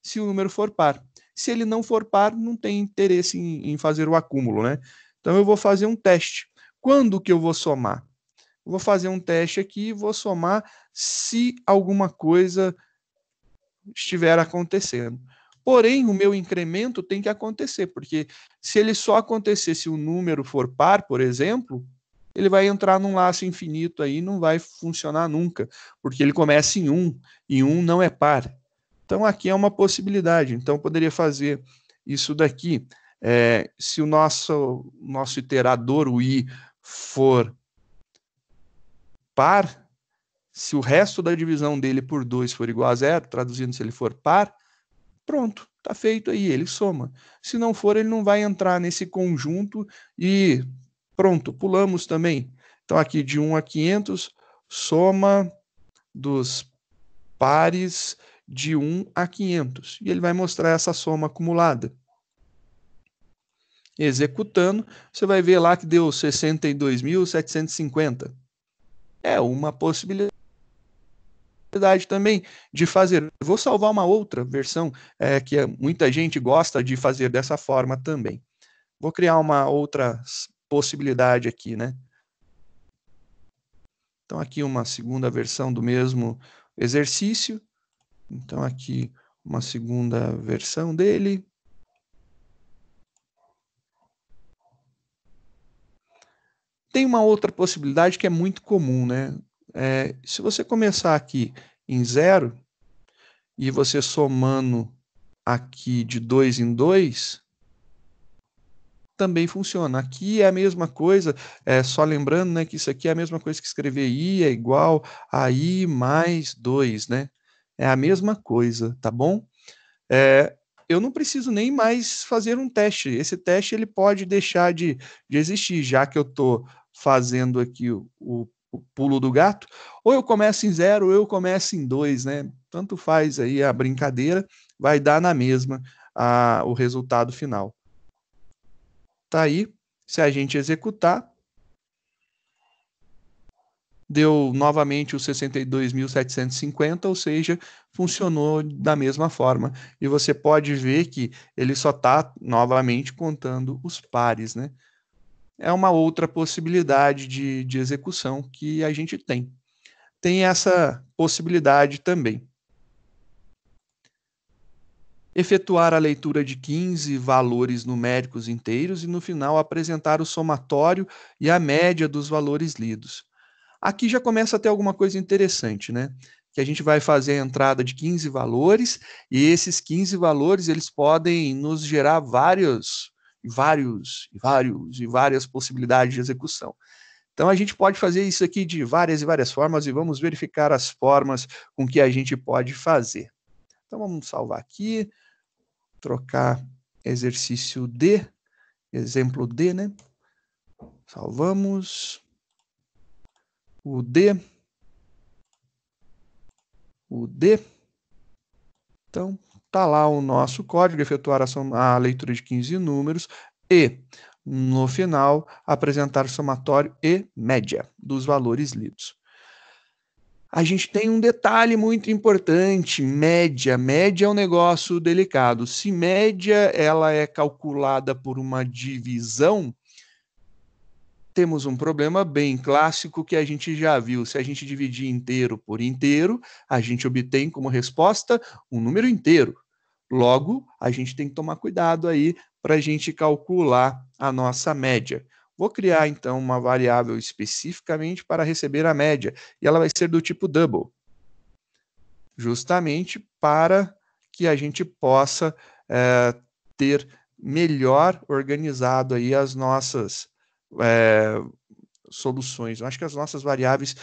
se o número for par. Se ele não for par, não tem interesse em fazer o acúmulo, né? Então, eu vou fazer um teste. Quando que eu vou somar? Eu vou fazer um teste aqui e vou somar se alguma coisa estiver acontecendo. Porém, o meu incremento tem que acontecer, porque se ele só acontecer se o número for par, por exemplo, ele vai entrar num laço infinito aí, não vai funcionar nunca, porque ele começa em 1, e 1 não é par. Então, aqui é uma possibilidade. Então, eu poderia fazer isso daqui. Se o nosso iterador, o I, for par, se o resto da divisão dele por 2 for igual a 0, traduzindo, se ele for par, pronto, está feito aí, ele soma. Se não for, ele não vai entrar nesse conjunto e pronto, pulamos também. Então, aqui de 1 a 500, soma dos pares de 1 a 500. E ele vai mostrar essa soma acumulada. Executando, você vai ver lá que deu 62.750. É uma possibilidade também de fazer. Vou salvar uma outra versão que muita gente gosta de fazer dessa forma também. Vou criar uma outra possibilidade aqui, né? Então, aqui uma segunda versão do mesmo exercício. Então, aqui uma segunda versão dele. Tem uma outra possibilidade que é muito comum, né? Se você começar aqui em 0 e você somando aqui de 2 em 2, também funciona. Aqui é a mesma coisa, só lembrando, né, que isso aqui é a mesma coisa que escrever I é igual a I mais 2, né? É a mesma coisa, tá bom? Eu não preciso nem mais fazer um teste. Esse teste ele pode deixar de existir, já que eu estou fazendo aqui o pulo do gato. Ou eu começo em 0, ou eu começo em 2, né? Tanto faz aí a brincadeira, vai dar na mesma o resultado final. Tá aí, se a gente executar, deu novamente os 62.750, ou seja, funcionou da mesma forma. E você pode ver que ele só está novamente contando os pares, né? é uma outra possibilidade de execução que a gente tem. Tem essa possibilidade também. Efetuar a leitura de 15 valores numéricos inteiros e, no final, apresentar o somatório e a média dos valores lidos. Aqui já começa a ter alguma coisa interessante, né? Que a gente vai fazer a entrada de 15 valores e esses 15 valores eles podem nos gerar várias possibilidades de execução. Então a gente pode fazer isso aqui de várias e várias formas e vamos verificar as formas com que a gente pode fazer. Então vamos salvar aqui, trocar exercício D, exemplo D, né? Salvamos o D. Então, tá lá o nosso código, efetuar a leitura de 15 números e, no final, apresentar somatório e média dos valores lidos. A gente tem um detalhe muito importante, média. Média é um negócio delicado. Se média ela é calculada por uma divisão, temos um problema bem clássico que a gente já viu. Se a gente dividir inteiro por inteiro, a gente obtém como resposta um número inteiro. Logo, a gente tem que tomar cuidado aí para a gente calcular a nossa média. Vou criar, então, uma variável especificamente para receber a média, e ela vai ser do tipo double, justamente para que a gente possa ter melhor organizado aí as nossas soluções. Eu acho que as nossas variáveis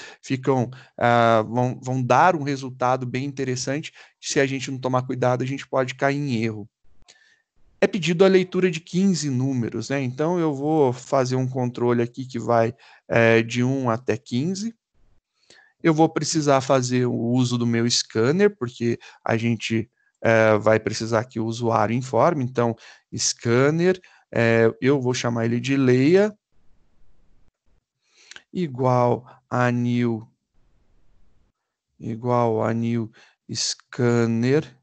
vão dar um resultado bem interessante. Se a gente não tomar cuidado, a gente pode cair em erro. É pedido a leitura de 15 números, né? Então eu vou fazer um controle aqui que vai de 1 até 15. Eu vou precisar fazer o uso do meu scanner, porque a gente vai precisar que o usuário informe. Então, scanner, eu vou chamar ele de Leia, igual a new scanner.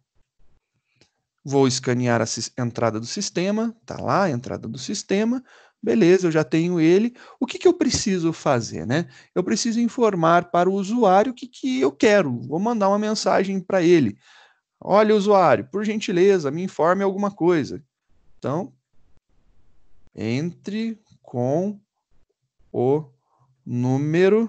Vou escanear a entrada do sistema, tá lá a entrada do sistema, beleza, eu já tenho ele. O que eu preciso fazer, né? Eu preciso informar para o usuário o que eu quero. Vou mandar uma mensagem para ele. Olha, usuário, por gentileza, me informe alguma coisa. Então, entre com o número.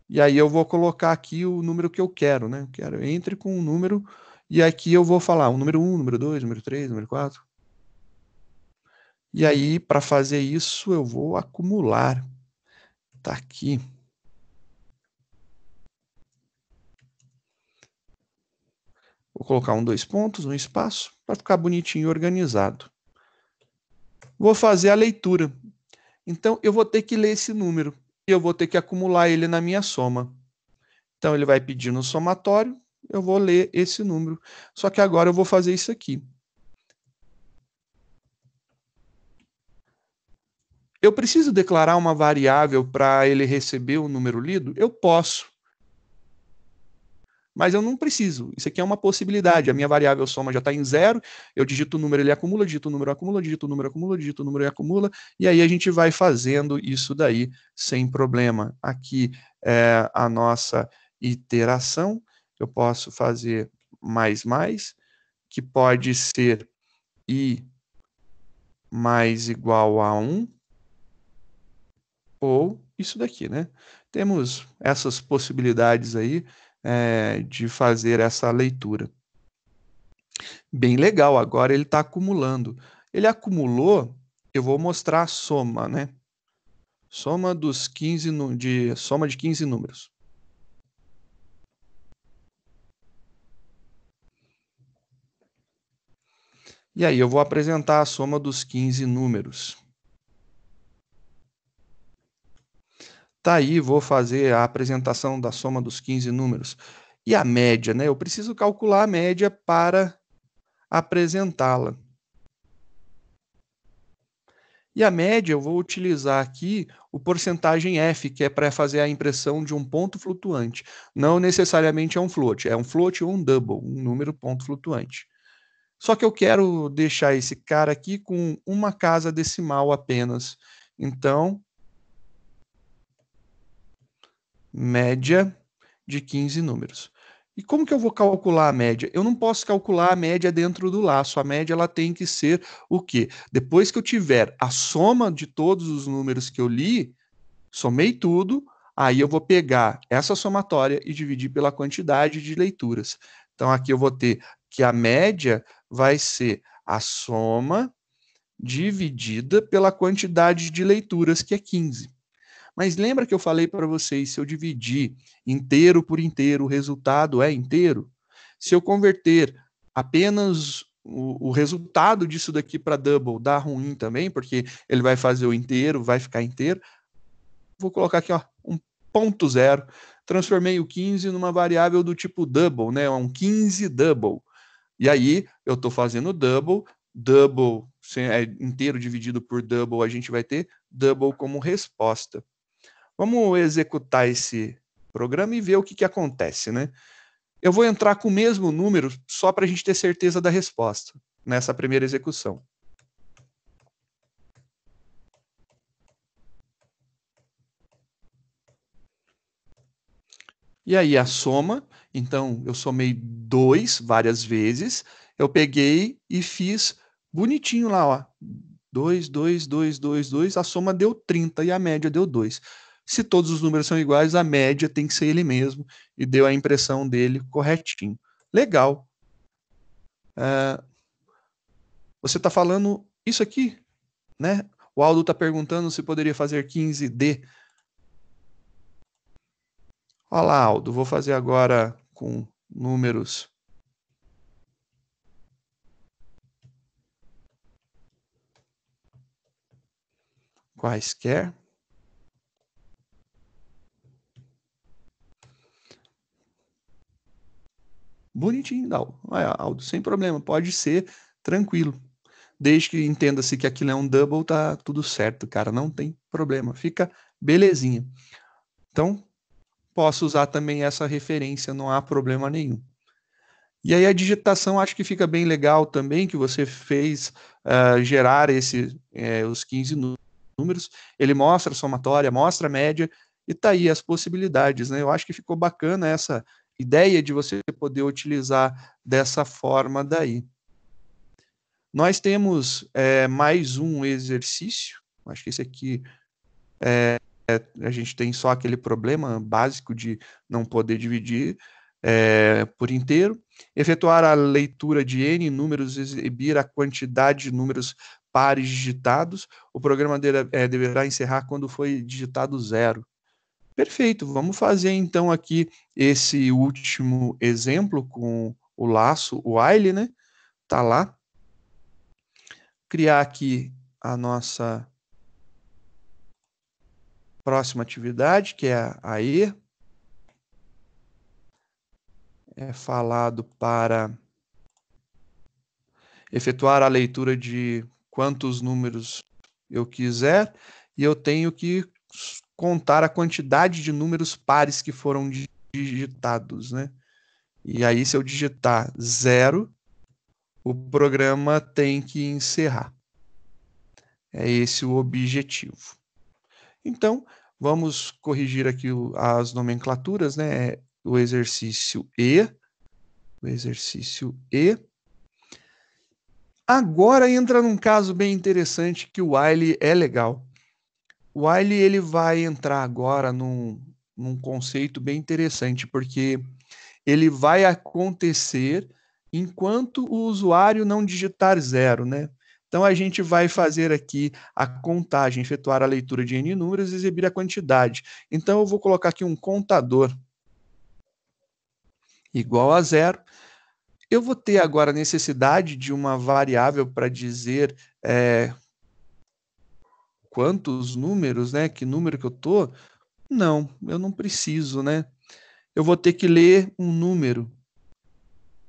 E aí eu vou colocar aqui o número que eu quero, né? Eu quero entre com o número, e aqui eu vou falar o número 1, número 2, número 3, número 4. E aí, para fazer isso, eu vou acumular. Tá aqui. Vou colocar 2 pontos, um espaço, para ficar bonitinho e organizado. Vou fazer a leitura. Então, eu vou ter que ler esse número. E eu vou ter que acumular ele na minha soma. Então, ele vai pedir no somatório, eu vou ler esse número. Só que agora eu vou fazer isso aqui. Eu preciso declarar uma variável para ele receber o número lido? Eu posso. Mas eu não preciso. Isso aqui é uma possibilidade. A minha variável soma já está em 0, eu digito o número, ele acumula, digito o número, acumula, digito o número, acumula, digito o número e acumula, e aí a gente vai fazendo isso daí sem problema. Aqui é a nossa iteração. Eu posso fazer mais, que pode ser i mais igual a 1, ou isso daqui, né? Temos essas possibilidades aí de fazer essa leitura. Bem legal, agora ele está acumulando. Ele acumulou, eu vou mostrar a soma, né? Soma dos 15 soma de 15 números. E aí eu vou apresentar a soma dos 15 números. Tá aí, vou fazer a apresentação da soma dos 15 números. E a média, né? Eu preciso calcular a média para apresentá-la. E a média eu vou utilizar aqui o porcentagem F, que é para fazer a impressão de um ponto flutuante. Não necessariamente é um float ou um double, um número ponto flutuante. Só que eu quero deixar esse cara aqui com uma casa decimal apenas. Então, média de 15 números. E como que eu vou calcular a média? Eu não posso calcular a média dentro do laço. A média ela tem que ser o quê? Depois que eu tiver a soma de todos os números que eu li, somei tudo, aí eu vou pegar essa somatória e dividir pela quantidade de leituras. Então aqui eu vou ter que a média vai ser a soma dividida pela quantidade de leituras, que é 15. Mas lembra que eu falei para vocês, se eu dividir inteiro por inteiro, o resultado é inteiro? Se eu converter apenas o resultado disso daqui para double, dá ruim também, porque ele vai fazer o inteiro, vai ficar inteiro. Vou colocar aqui, ó, 1.0. Transformei o 15 numa variável do tipo double, né? Um 15 double. E aí eu estou fazendo double, double inteiro dividido por double, a gente vai ter double como resposta. Vamos executar esse programa e ver o que, que acontece, né? Eu vou entrar com o mesmo número só para a gente ter certeza da resposta nessa primeira execução. E aí a soma, então eu somei 2 várias vezes, eu peguei e fiz bonitinho lá, ó. 2, 2, 2, 2, 2, a soma deu 30 e a média deu 2. Se todos os números são iguais, a média tem que ser ele mesmo, e deu a impressão dele corretinho. Legal. Você está falando isso aqui, né? O Aldo está perguntando se poderia fazer 15D. Olha lá, Aldo, vou fazer agora com números quaisquer. Bonitinho, Aldo. Olha, Aldo, sem problema, pode ser tranquilo. Desde que entenda-se que aquilo é um double, tá tudo certo, cara. Não tem problema. Fica belezinha. Então, posso usar também essa referência, não há problema nenhum. E aí a digitação acho que fica bem legal também, que você fez gerar os 15 números. Ele mostra a somatória, mostra a média, e tá aí as possibilidades, né? Eu acho que ficou bacana essa ideia de você poder utilizar dessa forma daí. Nós temos mais um exercício, acho que esse aqui a gente tem só aquele problema básico de não poder dividir por inteiro. Efetuar a leitura de N números, exibir a quantidade de números pares digitados. O programa deverá encerrar quando foi digitado 0. Perfeito, vamos fazer então aqui esse último exemplo com o laço, o while, né? Tá lá. Criar aqui a nossa próxima atividade, que é a E. É falado para efetuar a leitura de quantos números eu quiser, e eu tenho que contar a quantidade de números pares que foram digitados, né? E aí, se eu digitar 0, o programa tem que encerrar. É esse o objetivo. Então, vamos corrigir aqui as nomenclaturas, né? O exercício E. O exercício E. Agora entra num caso bem interessante que o while é legal. O while ele vai entrar agora num conceito bem interessante, porque ele vai acontecer enquanto o usuário não digitar 0, né? Então a gente vai fazer aqui a contagem, efetuar a leitura de N números e exibir a quantidade. Então eu vou colocar aqui um contador igual a 0. Eu vou ter agora a necessidade de uma variável para dizer quantos números, né? Que número que eu tô? Não, eu não preciso, né? Eu vou ter que ler um número.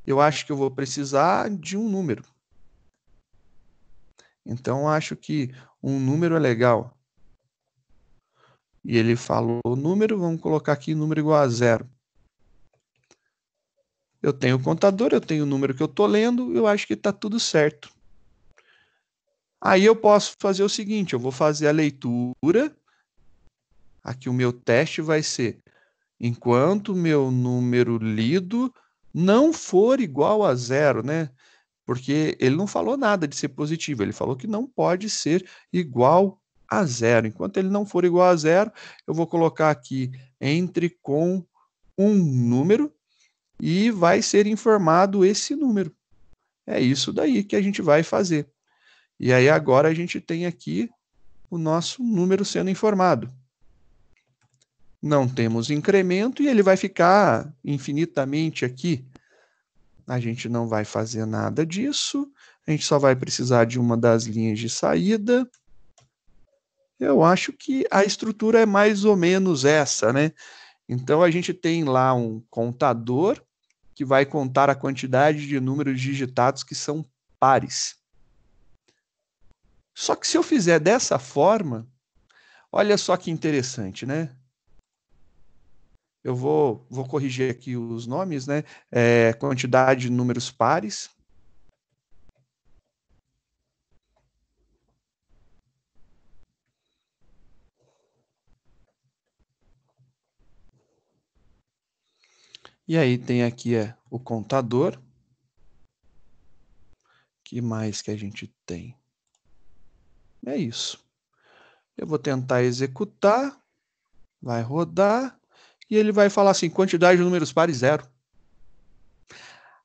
Eu acho que eu vou precisar de um número. Então, acho que um número é legal. E ele falou número, vamos colocar aqui número igual a 0. Eu tenho o contador, eu tenho o número que eu estou lendo, eu acho que está tudo certo. Aí eu posso fazer o seguinte, eu vou fazer a leitura, aqui o meu teste vai ser, enquanto o meu número lido não for igual a 0, né? Porque ele não falou nada de ser positivo, ele falou que não pode ser igual a 0. Enquanto ele não for igual a 0, eu vou colocar aqui entre com um número e vai ser informado esse número. É isso daí que a gente vai fazer. E aí agora a gente tem aqui o nosso número sendo informado. Não temos incremento e ele vai ficar infinitamente aqui. A gente não vai fazer nada disso. A gente só vai precisar de uma das linhas de saída. Eu acho que a estrutura é mais ou menos essa, né? Então a gente tem lá um contador que vai contar a quantidade de números digitados que são pares. Só que se eu fizer dessa forma, olha só que interessante, né? Eu vou corrigir aqui os nomes, né? Quantidade de números pares. E aí tem aqui o contador. Que mais que a gente tem? É isso. Eu vou tentar executar, vai rodar, e ele vai falar assim, quantidade de números pares, 0.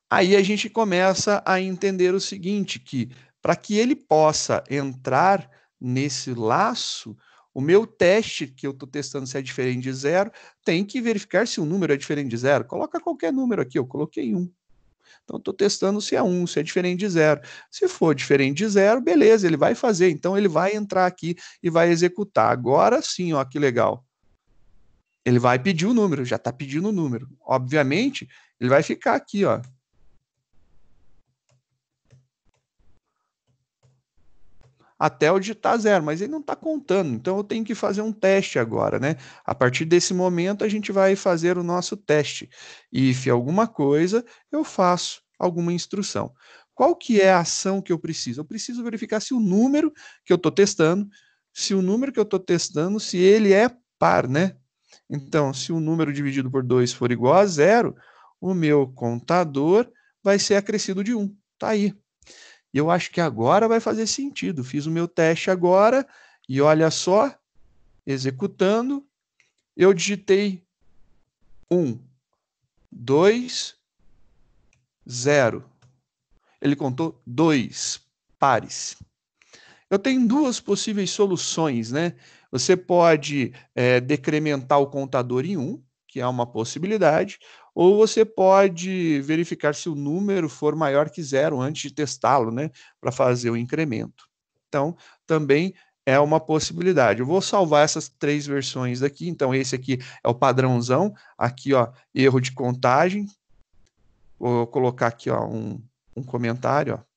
Aí a gente começa a entender o seguinte, que para que ele possa entrar nesse laço, o meu teste, que eu estou testando se é diferente de 0, tem que verificar se o número é diferente de 0. Coloca qualquer número aqui, eu coloquei 1. Então, estou testando se é 1, se é diferente de 0. Se for diferente de 0, beleza, ele vai fazer. Então, ele vai entrar aqui e vai executar. Agora sim, ó, que legal. Ele vai pedir o número, já está pedindo o número. Obviamente, ele vai ficar aqui, ó. Até eu digitar 0, mas ele não está contando. Então, eu tenho que fazer um teste agora, né? A partir desse momento, a gente vai fazer o nosso teste. If alguma coisa, eu faço alguma instrução. Qual que é a ação que eu preciso? Eu preciso verificar se o número que eu estou testando, se ele é par, né? Então, se o número dividido por 2 for igual a 0, o meu contador vai ser acrescido de 1. Tá aí. E eu acho que agora vai fazer sentido. Fiz o meu teste agora e olha só, executando, eu digitei 1, 2, 0. Ele contou 2 pares. Eu tenho duas possíveis soluções, né? Você pode decrementar o contador em 1, que é uma possibilidade, ou você pode verificar se o número for maior que 0 antes de testá-lo, né? Para fazer o incremento. Então, também é uma possibilidade. Eu vou salvar essas 3 versões aqui. Então, esse aqui é o padrãozão. Aqui, ó, erro de contagem. Vou colocar aqui, ó, um comentário, ó.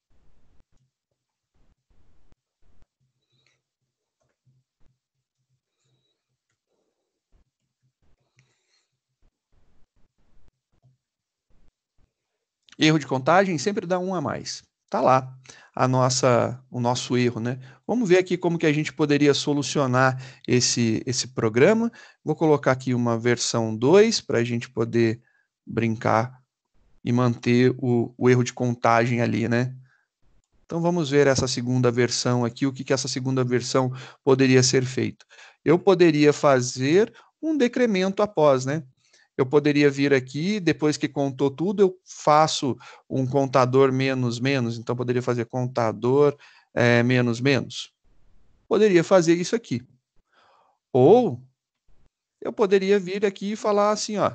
Erro de contagem sempre dá um a mais. Tá lá o nosso erro, né? Vamos ver aqui como que a gente poderia solucionar esse programa. Vou colocar aqui uma versão 2 para a gente poder brincar e manter o erro de contagem ali, né? Então vamos ver essa segunda versão aqui, o que, que essa segunda versão poderia ser feito. Eu poderia fazer um decremento após, né? Eu poderia vir aqui, depois que contou tudo, eu faço um contador menos menos, então poderia fazer contador menos menos. Poderia fazer isso aqui. Ou eu poderia vir aqui e falar assim, ó,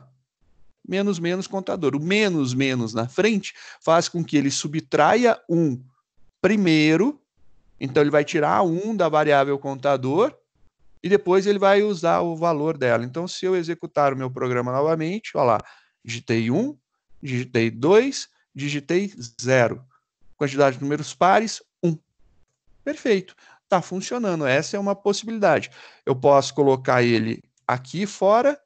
menos menos contador. O menos menos na frente faz com que ele subtraia um primeiro, então ele vai tirar 1 da variável contador e depois ele vai usar o valor dela. Então, se eu executar o meu programa novamente, olha lá, digitei 1, digitei 2, digitei 0. Quantidade de números pares, 1. Perfeito. Está funcionando. Essa é uma possibilidade. Eu posso colocar ele aqui fora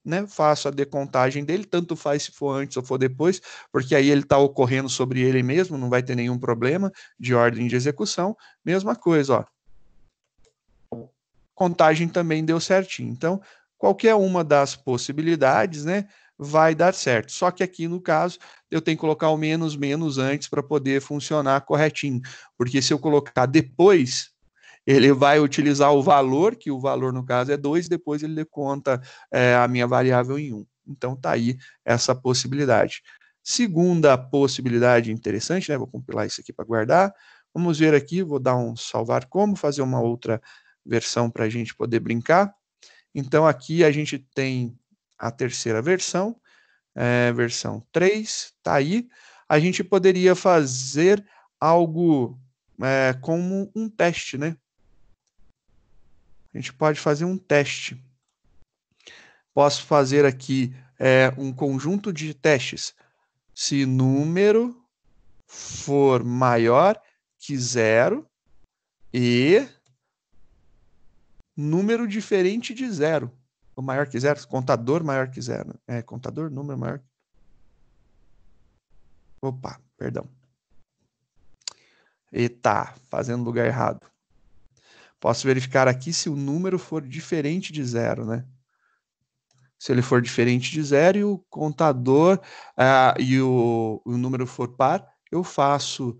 né, faço a decontagem dele, tanto faz se for antes ou for depois, porque aí ele está ocorrendo sobre ele mesmo, não vai ter nenhum problema de ordem de execução. Mesma coisa, ó. Contagem também deu certinho. Então, qualquer uma das possibilidades, né, vai dar certo. Só que aqui no caso, eu tenho que colocar o menos antes para poder funcionar corretinho, porque se eu colocar depois, ele vai utilizar o valor, que o valor no caso é 2, depois ele conta a minha variável em 1. Então tá aí essa possibilidade. Segunda possibilidade interessante, né? Vou compilar isso aqui para guardar. Vamos ver aqui, vou dar um salvar como, fazer uma outra versão para a gente poder brincar. Então aqui a gente tem a terceira versão, versão 3, tá aí. A gente poderia fazer algo como um teste, né? A gente pode fazer um teste. Posso fazer aqui um conjunto de testes. Se número for maior que 0 e número diferente de 0. Ou maior que 0, contador maior que 0. Contador, número maior. Opa, perdão. Eita, fazendo lugar errado. Posso verificar aqui se o número for diferente de 0, né? Se ele for diferente de 0 e o contador e o número for par, eu faço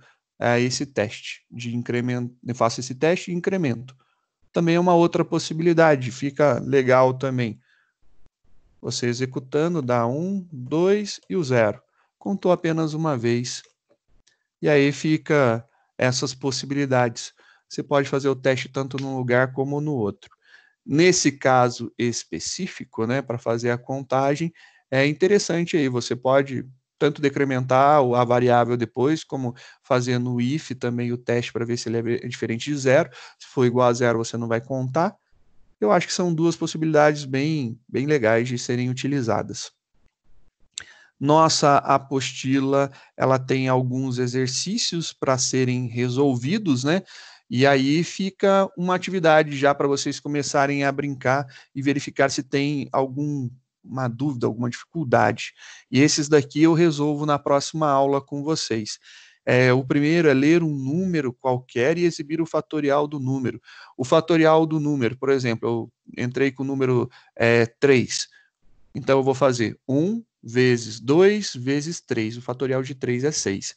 esse teste de incremento, eu faço esse teste e incremento. Também é uma outra possibilidade, fica legal também. Você executando, dá 1, 2 e o 0. Contou apenas uma vez. E aí fica essas possibilidades. Você pode fazer o teste tanto num lugar como no outro. Nesse caso específico, né, para fazer a contagem, é interessante aí, você pode tanto decrementar a variável depois, como fazer no if também o teste para ver se ele é diferente de 0. Se for igual a 0, você não vai contar. Eu acho que são duas possibilidades bem legais de serem utilizadas. Nossa apostila, ela tem alguns exercícios para serem resolvidos, né? E aí fica uma atividade já para vocês começarem a brincar e verificar se tem alguma dúvida, alguma dificuldade. E esses daqui eu resolvo na próxima aula com vocês. O primeiro é ler um número qualquer e exibir o fatorial do número. O fatorial do número, por exemplo, eu entrei com o número 3. Então, eu vou fazer 1 vezes 2 vezes 3. O fatorial de 3 é 6.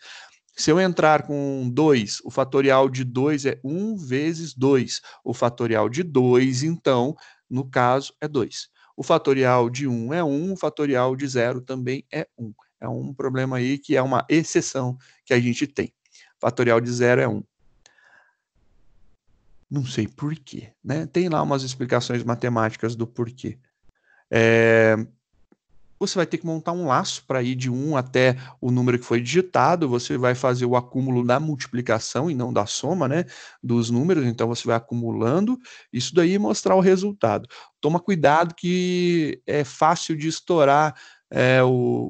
Se eu entrar com 2, o fatorial de 2 é 1 vezes 2. O fatorial de 2, então, no caso, é 2. O fatorial de 1 é 1, o fatorial de 0 também é 1. É um problema aí que é uma exceção que a gente tem. Fatorial de 0 é 1. Não sei por quê, né? Tem lá umas explicações matemáticas do porquê. Você vai ter que montar um laço para ir de 1 até o número que foi digitado, você vai fazer o acúmulo da multiplicação e não da soma, né, dos números, então você vai acumulando, isso daí mostrar o resultado. Toma cuidado que é fácil de estourar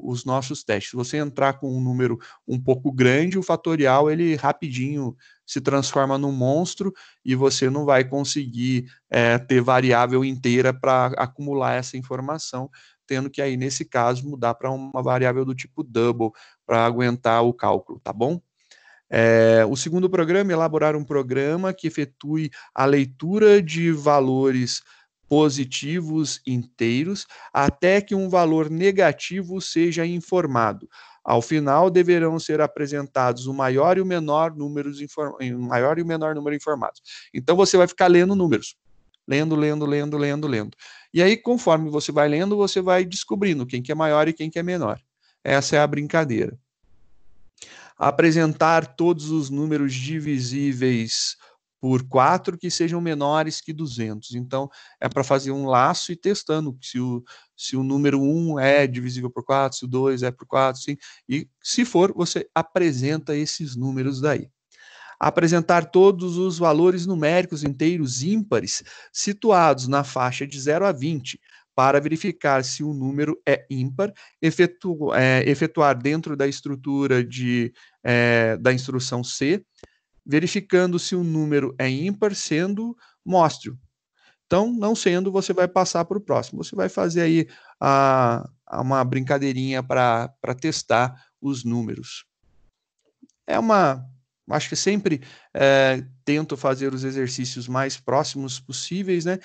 os nossos testes. Se você entrar com um número um pouco grande, o fatorial, ele rapidinho se transforma num monstro e você não vai conseguir ter variável inteira para acumular essa informação, tendo que aí, nesse caso, mudar para uma variável do tipo double para aguentar o cálculo, tá bom? O segundo programa é elaborar um programa que efetue a leitura de valores positivos inteiros até que um valor negativo seja informado. Ao final, deverão ser apresentados o maior e o menor número informados. Então, você vai ficar lendo números. Lendo. E aí, conforme você vai lendo, você vai descobrindo quem que é maior e quem que é menor. Essa é a brincadeira. Apresentar todos os números divisíveis por 4 que sejam menores que 200. Então, é para fazer um laço e testando se o número 1 é divisível por 4, se o 2 é por 4, sim. E se for, você apresenta esses números daí. Apresentar todos os valores numéricos inteiros ímpares situados na faixa de 0 a 20, para verificar se o número é ímpar, efetuar dentro da estrutura da instrução C, verificando se o número é ímpar, sendo mostre-o. Então, não sendo, você vai passar para o próximo. Você vai fazer aí uma brincadeirinha para testar os números. Acho que sempre tento fazer os exercícios mais próximos possíveis, né?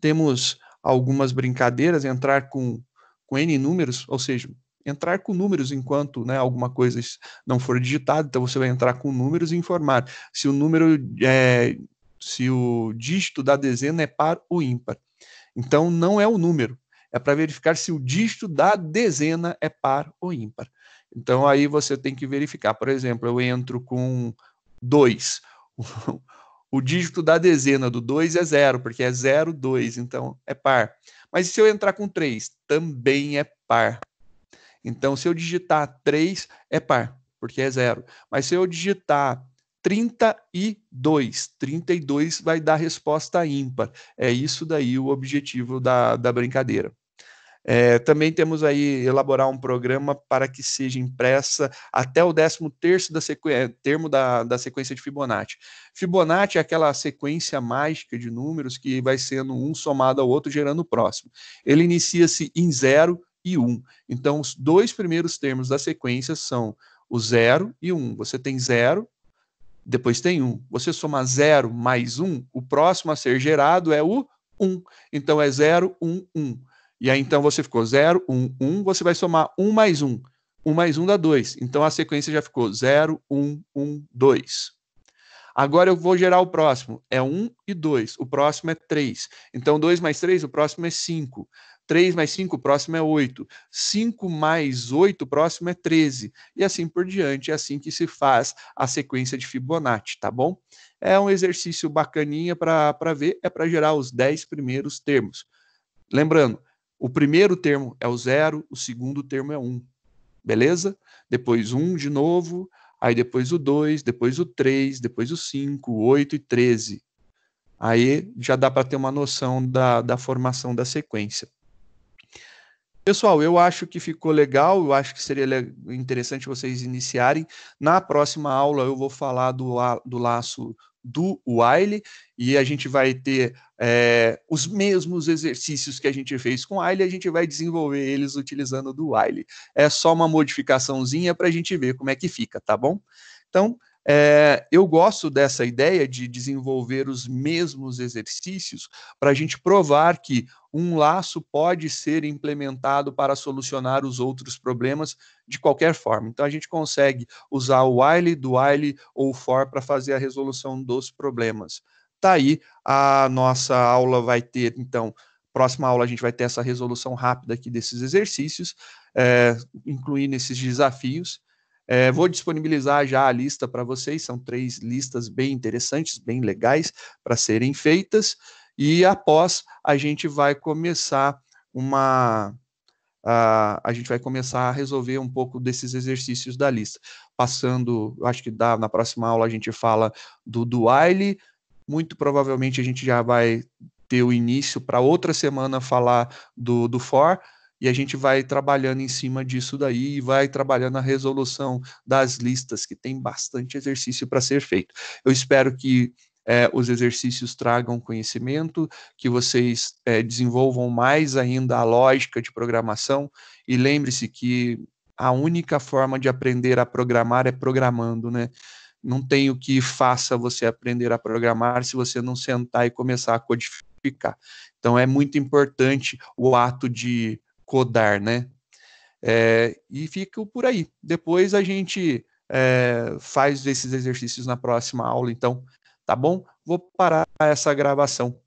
Temos algumas brincadeiras, entrar com N números, ou seja, entrar com números enquanto, né, alguma coisa não for digitada, então você vai entrar com números e informar se o número se o dígito da dezena é par ou ímpar. Então não é o número, é para verificar se o dígito da dezena é par ou ímpar. Então aí você tem que verificar, por exemplo, eu entro com 2. O dígito da dezena do 2 é 0, porque é 0, 2, então é par. Mas se eu entrar com 3, também é par. Então, se eu digitar 3, é par, porque é 0. Mas se eu digitar 32 vai dar resposta ímpar. É isso daí o objetivo da brincadeira. Também temos aí elaborar um programa para que seja impressa até o 13º termo da sequência de Fibonacci. Fibonacci é aquela sequência mágica de números que vai sendo um somado ao outro, gerando o próximo. Ele inicia-se em 0 e 1. Então, os dois primeiros termos da sequência são o 0 e 1. Você tem 0, depois tem 1. Você soma 0 mais 1, o próximo a ser gerado é o 1. Então, é 0, 1, 1. E aí, então, você ficou 0, 1, 1, você vai somar 1 mais 1. 1 mais 1 dá 2. Então, a sequência já ficou 0, 1, 1, 2. Agora eu vou gerar o próximo. É 1 e 2. O próximo é 3. Então, 2 mais 3, o próximo é 5. 3 mais 5, o próximo é 8. 5 mais 8, o próximo é 13. E assim por diante. É assim que se faz a sequência de Fibonacci, tá bom? É um exercício bacaninha para ver, é para gerar os 10 primeiros termos. Lembrando, o primeiro termo é o 0, o segundo termo é 1. Beleza? Depois 1 de novo, aí depois o 2, depois o 3, depois o 5, o 8 e 13. Aí já dá para ter uma noção da formação da sequência. Pessoal, eu acho que ficou legal, eu acho que seria interessante vocês iniciarem. Na próxima aula eu vou falar do laço do while, e a gente vai ter os mesmos exercícios que a gente fez com while, a gente vai desenvolver eles utilizando do while. É só uma modificaçãozinha para a gente ver como é que fica, tá bom? Então, eu gosto dessa ideia de desenvolver os mesmos exercícios para a gente provar que um laço pode ser implementado para solucionar os outros problemas de qualquer forma. Então, a gente consegue usar o while, do while ou for para fazer a resolução dos problemas. Tá aí, a nossa aula vai ter, então, próxima aula a gente vai ter essa resolução rápida aqui desses exercícios, incluindo esses desafios. Vou disponibilizar já a lista para vocês, são 3 listas bem interessantes, bem legais para serem feitas, e após a gente vai começar a gente vai começar a resolver um pouco desses exercícios da lista. Passando, acho que na próxima aula a gente fala do while, muito provavelmente a gente já vai ter o início para outra semana falar do for, e a gente vai trabalhando em cima disso daí e vai trabalhando a resolução das listas, que tem bastante exercício para ser feito. Eu espero que os exercícios tragam conhecimento, que vocês desenvolvam mais ainda a lógica de programação, e lembre-se que a única forma de aprender a programar é programando, né? Não tem o que faça você aprender a programar se você não sentar e começar a codificar. Então é muito importante o ato de codar, né? E fica por aí. Depois a gente faz esses exercícios na próxima aula, então, tá bom? Vou parar essa gravação.